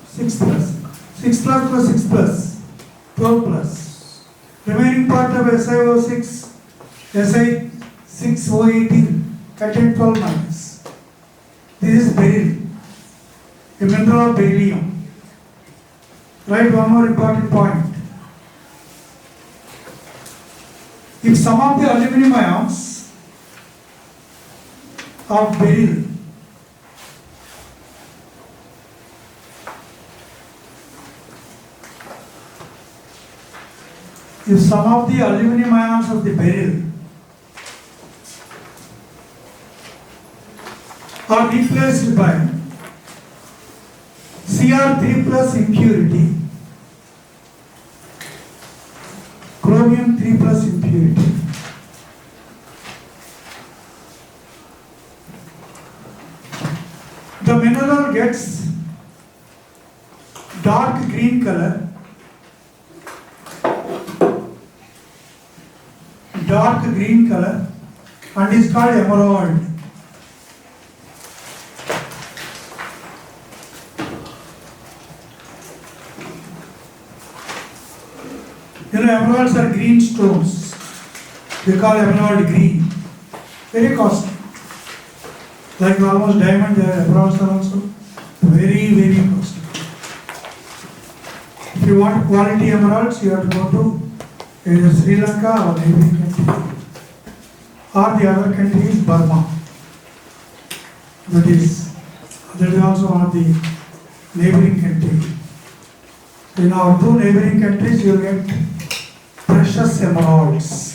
6 plus. 6 plus plus 6 plus. 12 plus. Remaining part of SiO6, Si6O18 contain 12 minus. This is beryl, a mineral of beryllium. Write one more important point. If some of the aluminum ions of beryl are replaced by Cr3 plus impurity, chromium 3 plus impurity, the mineral gets dark green color, and is called emerald. Emeralds are green stones. They call emerald green. Very costly. Like almost diamond, emeralds are also very, very costly. If you want quality emeralds, you have to go to either Sri Lanka or neighboring country, or the other country is Burma. That is also one of the neighboring countries. In our 2 neighboring countries, you will get precious emeralds.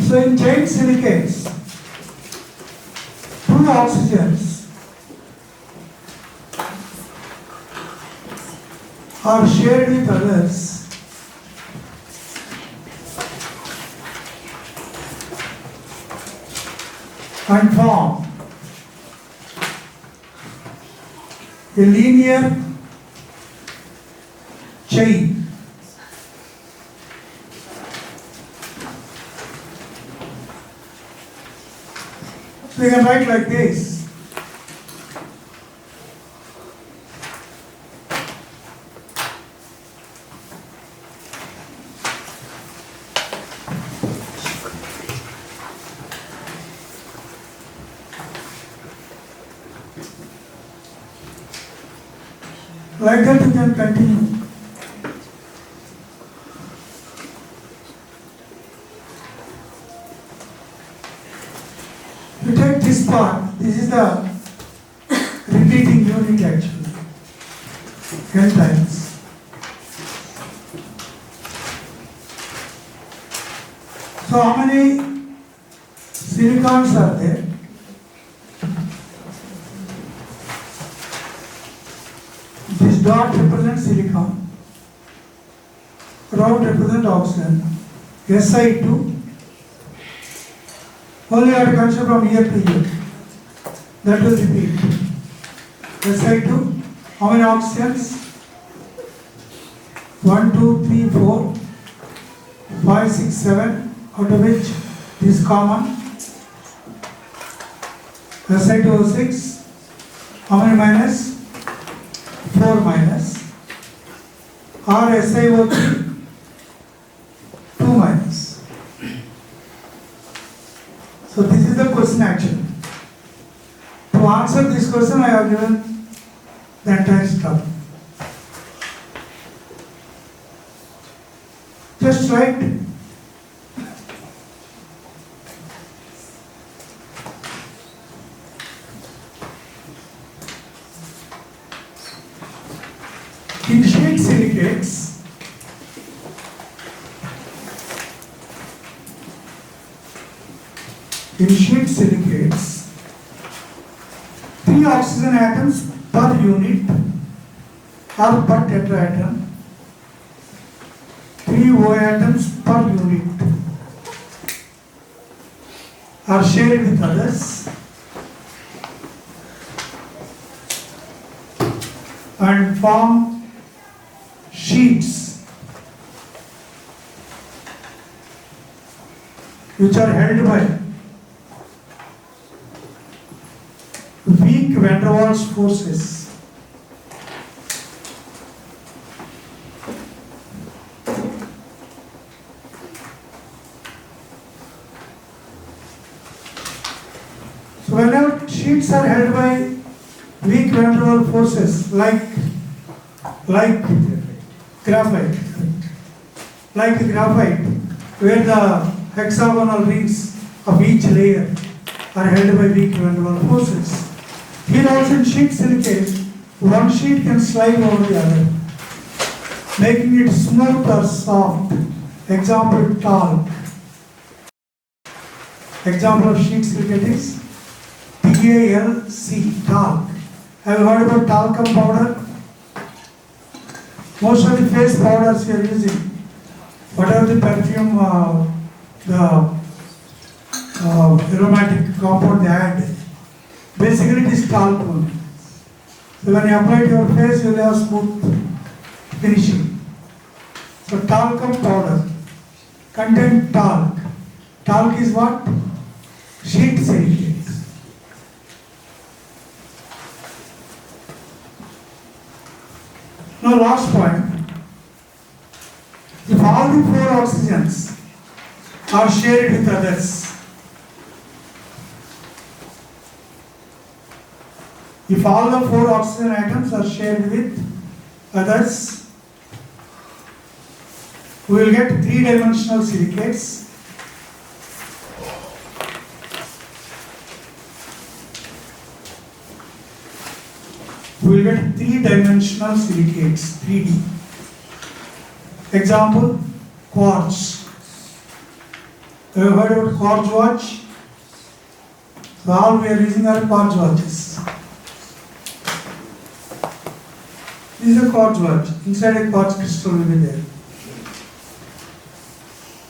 So in chain silicates, 2 oxygens are shared with others and form a linear chain. So you can write like this. Like that you can continue. You take this part, this is the repeating unit actually, 10 times. So how many silicons are there? This dot represents silicon, round represents oxygen, Si2. Only you have to consider from year to year. That will repeat. Si2, how many oxygens? 1, 2, 3, 4, 5, 6, 7, out of which this is common. Si2O6, how many minus? 4 minus. Or SiO3, 2 minus. So this is the question actually. To answer this question I have given the entire stuff. Just write. In sheet silicates, three oxygen atoms per unit or per tetraatom, 3 O atoms per unit are shared with others and form sheets which are held by weak van der Waals forces. So whenever sheets are held by weak van der Waals forces like graphite, where the hexagonal rings of each layer are held by weak van der Waals forces. Here also in sheet silicate, one sheet can slide over the other, making it smooth or soft. Example, talc. Example of sheet silicate is TALC, talc. Have you heard about talcum powder? Most of the face powders we are using, whatever the perfume, the aromatic compound they add, basically it is talc only. So when you apply to your face, you will have smooth finishing. So talcum powder contain talc. Talc is what? Sheet silicates. Now last point. If all the 4 oxygens are shared with others, if all the 4 oxygen atoms are shared with others, we will get 3-dimensional silicates. We will get 3-dimensional silicates, 3D. Example, quartz. Have you heard about quartz watch? So all we are using are quartz watches. This is a quartz watch. Inside a quartz crystal will be there.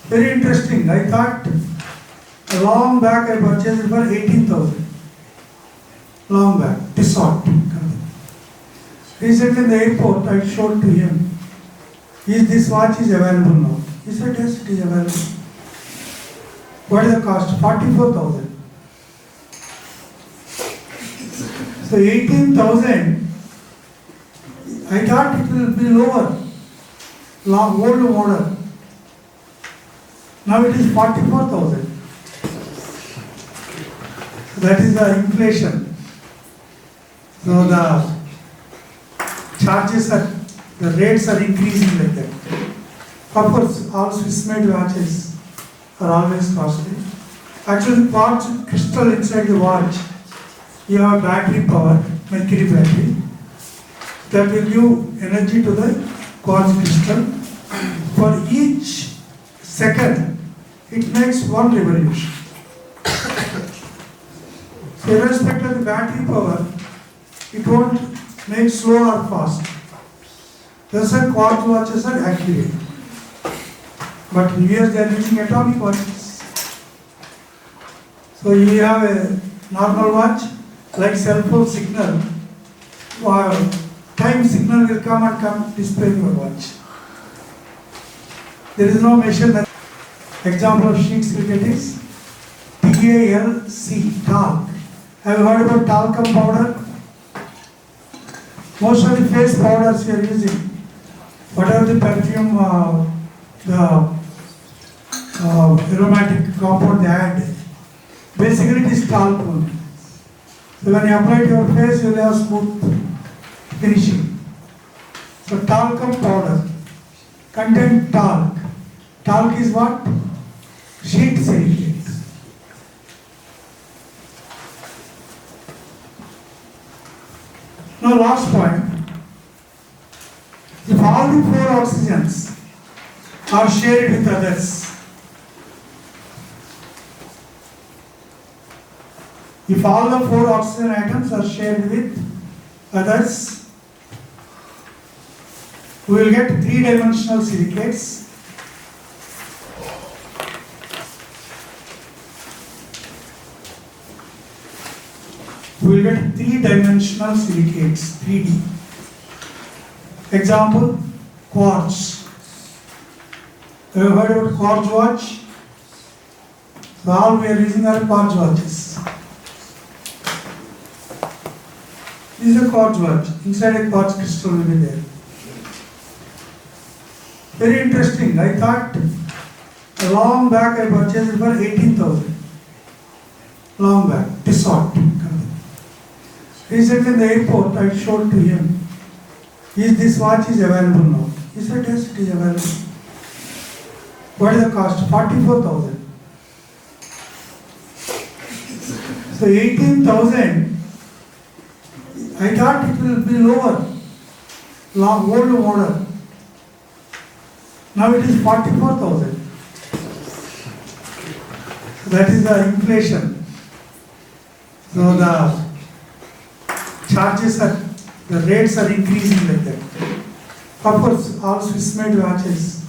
Very interesting. I thought a long back I purchased it for 18,000. Long back. Tissot. Recently in the airport, I showed to him, is this watch is available now? He said, yes, it is available. What is the cost? 44,000. So 18,000, I thought it will be lower, old model. Now it is 44,000. That is the inflation. So the charges are, the rates are increasing like that. Of course, all Swiss-made watches are always costly. Actually, quartz crystal inside the watch, you have battery power, mercury battery, that will give energy to the quartz crystal. For each second, it makes one revolution. So irrespective of the battery power, it won't make slow or fast. That's why quartz watches are accurate. But in US they are using atomic watches. So you have a normal watch, like cell phone signal, time signal will come and come display your watch. There is no measure. Example of sheet silicate is TALC, talc. Have you heard about talcum powder? Most of the face powders we are using, whatever the perfume, the aromatic compound they add, basically it is talc only. So when you apply to your face, you will have smooth finishing. So talcum powder contain talc. Talc is what? Sheet silicate. Now last point. If all the four oxygens are shared with others, if all the four oxygen atoms are shared with others, we will get three-dimensional silicates. We will get three-dimensional silicates, 3D. Example, quartz. Have you heard about quartz watch? So all we are using are quartz watches. This is a quartz watch. Inside a quartz crystal will be there. Very interesting. I thought a long back I purchased it for 18,000. Long back, Tissot. Recently in the airport, I showed to him, is this watch is available now? He said, yes, it is available. What is the cost? 44,000. So 18,000, I thought it will be lower, old model. Now it is 44,000. That is the inflation. So the charges are, the rates are increasing like that. Of course, all Swiss-made watches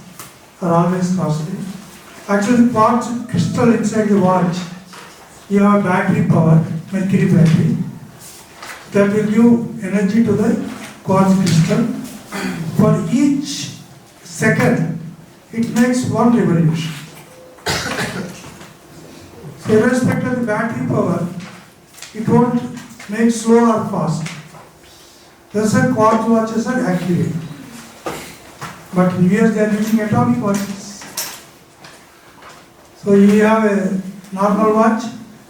are always costly. Actually, quartz crystal inside the watch, you have battery power, mercury battery, that will give energy to the quartz crystal. For each second, it makes one revolution. So irrespective of the battery power, it won't make slow or fast. That's why quartz watches are accurate. But in US they are using atomic watches. So you have a normal watch,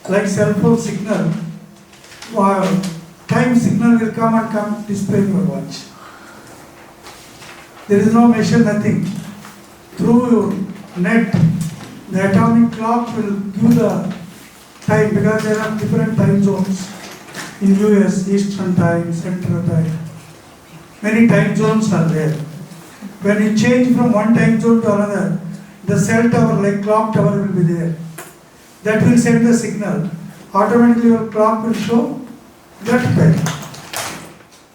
like cell phone signal, time signal will come and come display your watch. There is no measure, nothing. Through your net, the atomic clock will give the time, because there are different time zones in US, Eastern time, Central time. Many time zones are there. When you change from one time zone to another, the cell tower, like clock tower, will be there. That will send the signal. Automatically your clock will show that time.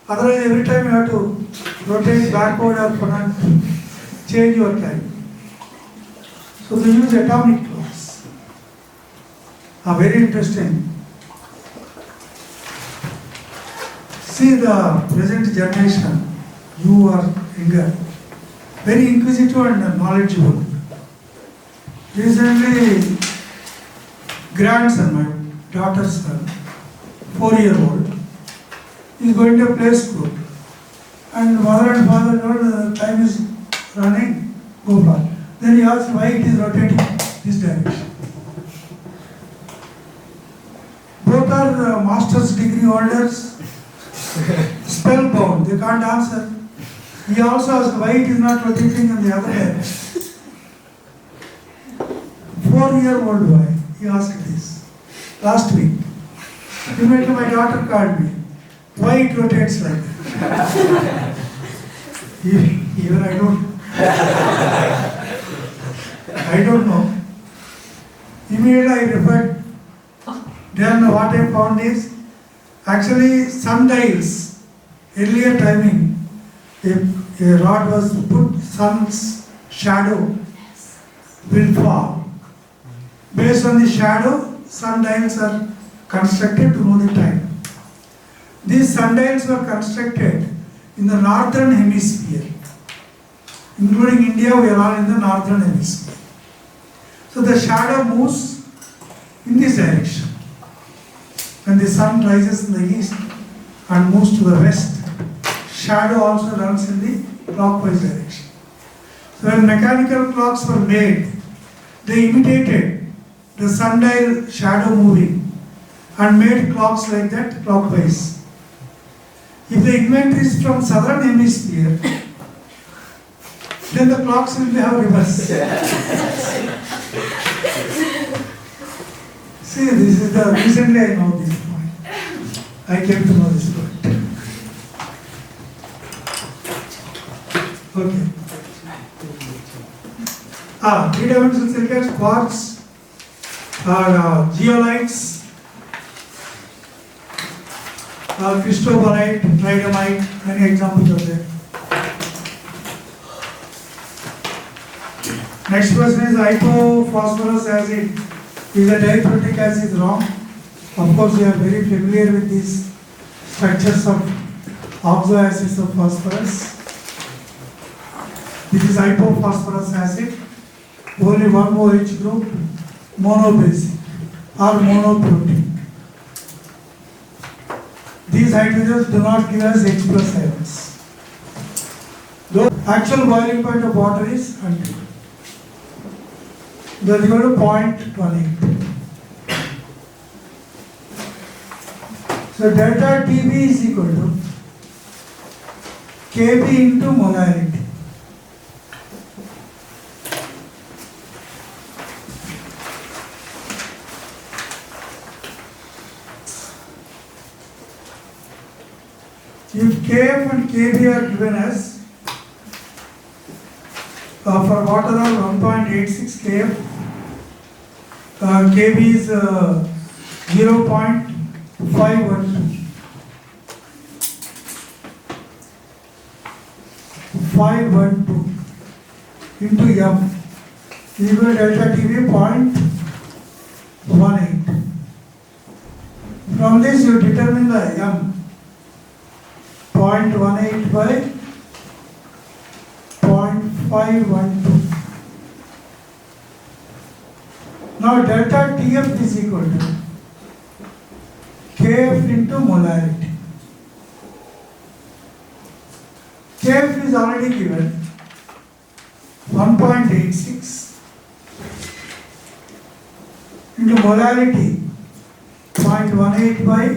Otherwise, every time you have to rotate backward or front, change your time. So they use atomic clocks. Very interesting. See the present generation, you are younger, very inquisitive and knowledgeable. Recently, grandson, my daughter's son, 4-year-old, is going to play school. And mother and father told time is running, go far. Then he asked why it is rotating this direction. Both are master's degree holders, spellbound, they can't answer. He also asked why it is not rotating in the other direction. 4-year-old boy, he asked this last week. Immediately my daughter called me. Why it rotates like that? Even I don't know. Immediately I referred. Then what I found is, actually sundials, earlier timing, if a rod was put, sun's shadow will fall. Based on the shadow, sundials are constructed to know the time. These sundials were constructed in the northern hemisphere. Including India, we are all in the northern hemisphere. So the shadow moves in this direction. When the sun rises in the east and moves to the west, shadow also runs in the clockwise direction. So when mechanical clocks were made, they imitated the sundial shadow moving and made clocks like that clockwise. If the inventory is from southern hemisphere, then the clocks will have reverse. See, this is the recently I know this point. I came to know this point. Okay. Three-dimensional silicates, quartz, geolites, cristobalite, tridymite, many examples are there. Next question is hypophosphorus acid. Is a diacritic acid wrong? Of course, we are very familiar with these structures of oxoacids of phosphorus. This is hypophosphorus acid. Only one OH group, monobasic or monoprotein. These hydrogens do not give us H plus ions. The actual boiling point of water is 100. That is equal to 0.18. So delta TB is equal to Kb into molarity. If Kf and Kb are given as for water are 1.86 Kf, Kb is 0.512. Into M equal to delta TB 0.18. From this you determine the M 0.18 by 0.512. Now delta TF is equal to Kf into molarity. Kf is already given 1.86 into molarity 0.18 by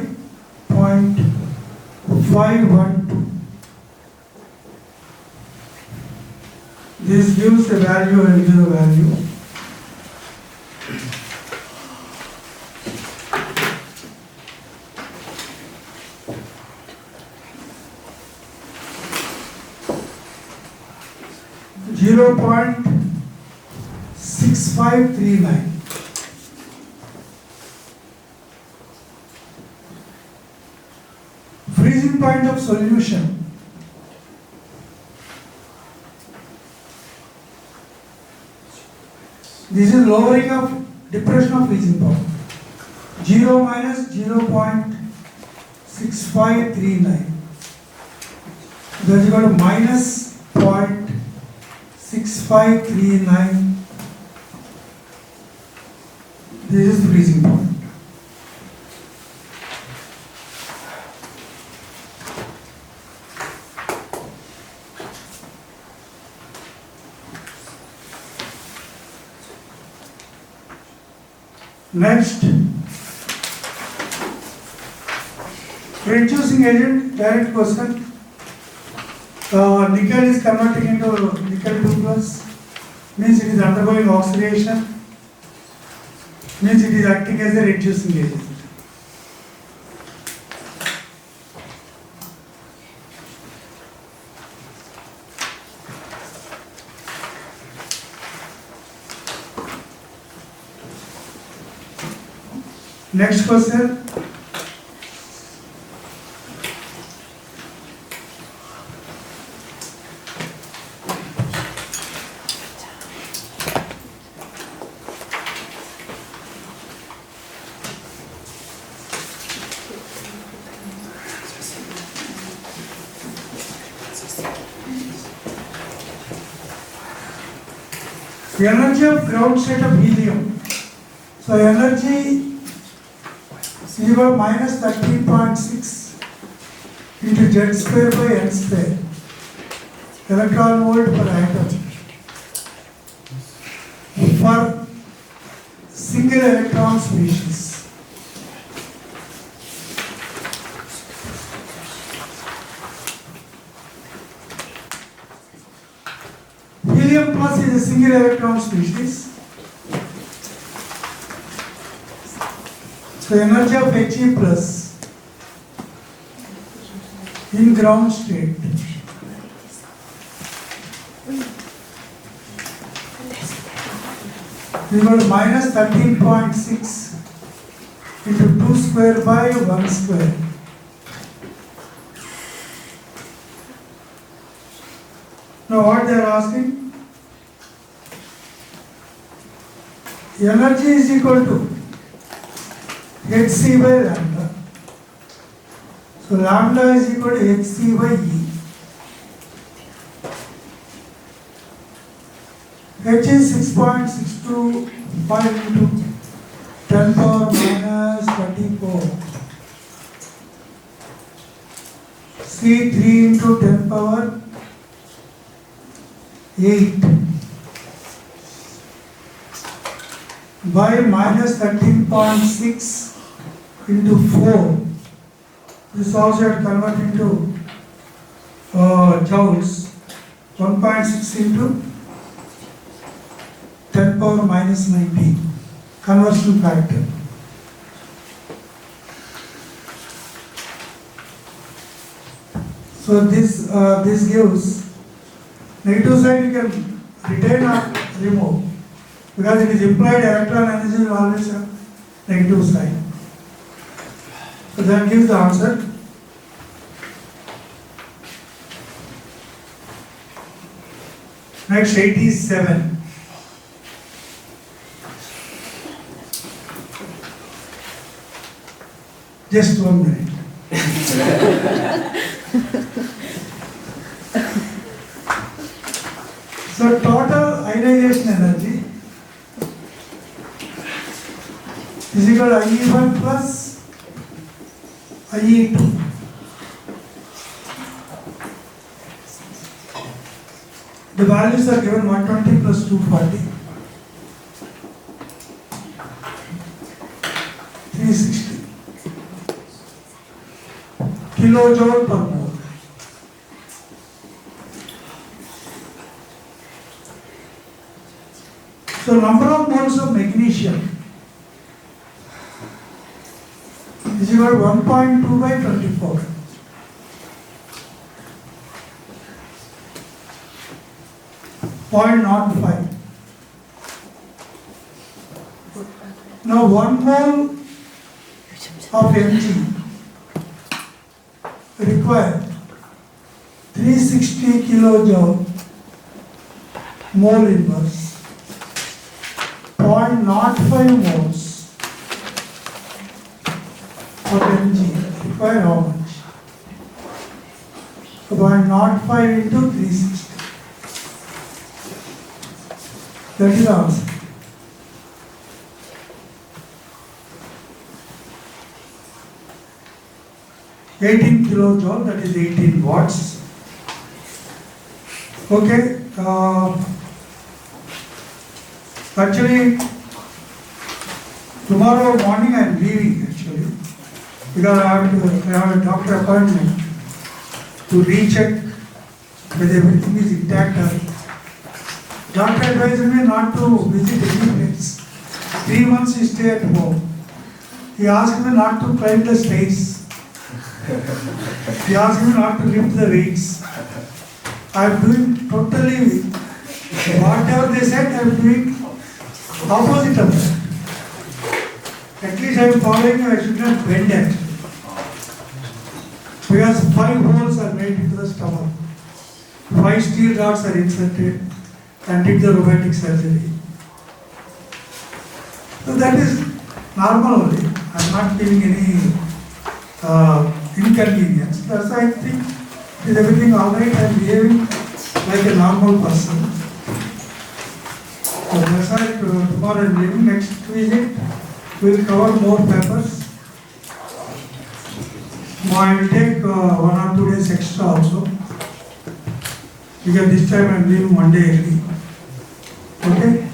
0.512. This gives a value and gives a value. Zero point 6539. Freezing point of solution. This is lowering of depression of freezing point. 0 minus 0.6539. that is equal to minus 0.6539. This is the freezing point. Next, reducing agent, direct question. Nickel is converting into nickel 2 plus, means it is undergoing oxidation, means it is acting as a reducing agent. Next question. The energy of ground state of helium. So energy is equal to minus 13.6 into Z square by N square. Electron volt per atom. For single electron species. Helium plus is a single electron species. So energy of He plus in ground state equal to minus 13.6 into 2 square by 1 square. Now what they are asking? Energy is equal to Hc by lambda. So lambda is equal to Hc by E. H is 6.625 into 10 power minus 24. C 3 into 10 power 8 by minus 13.6 into 4. This also had converted into joules. 1.6 into 10 power minus 19. Conversion factor. So this gives negative side you can retain or remove, because it is implied electron energy will always have negative sign. So that gives the answer. Next, 87. Just 1 minute. So total ionization energy is equal to IE1 plus IE2. The values are given 120 plus 240, 360 kilojoule per mole. So number of moles of magnesium is equal to 1.2 by 24. Point not 5. Now 1 mole of Mg require 360 kilojoule mole inverse. 0.05 moles of Mg require how much? So 0.05 into 360. That is the answer. 18 kilojoule, that is 18 watts. Okay. Actually, tomorrow morning I am leaving actually, because I have a doctor appointment to recheck whether everything is intact. Doctor advised me not to visit any place. 3 months he stay at home. He asked me not to climb the stairs. He asked me not to lift the weights. I am doing totally whatever they said, I am doing opposite of that. At least I am following, I should not bend it. Because 5 holes are made into the stomach. 5 steel rods are inserted and did the robotic surgery. So that is normal only. I am not feeling any inconvenience. That's why I think is everything all right. I am behaving like a normal person. So that's why tomorrow I am leaving. Next visit we will cover more papers. I will take 1 or 2 days extra also. Because this time I am leaving 1 day early. Okay?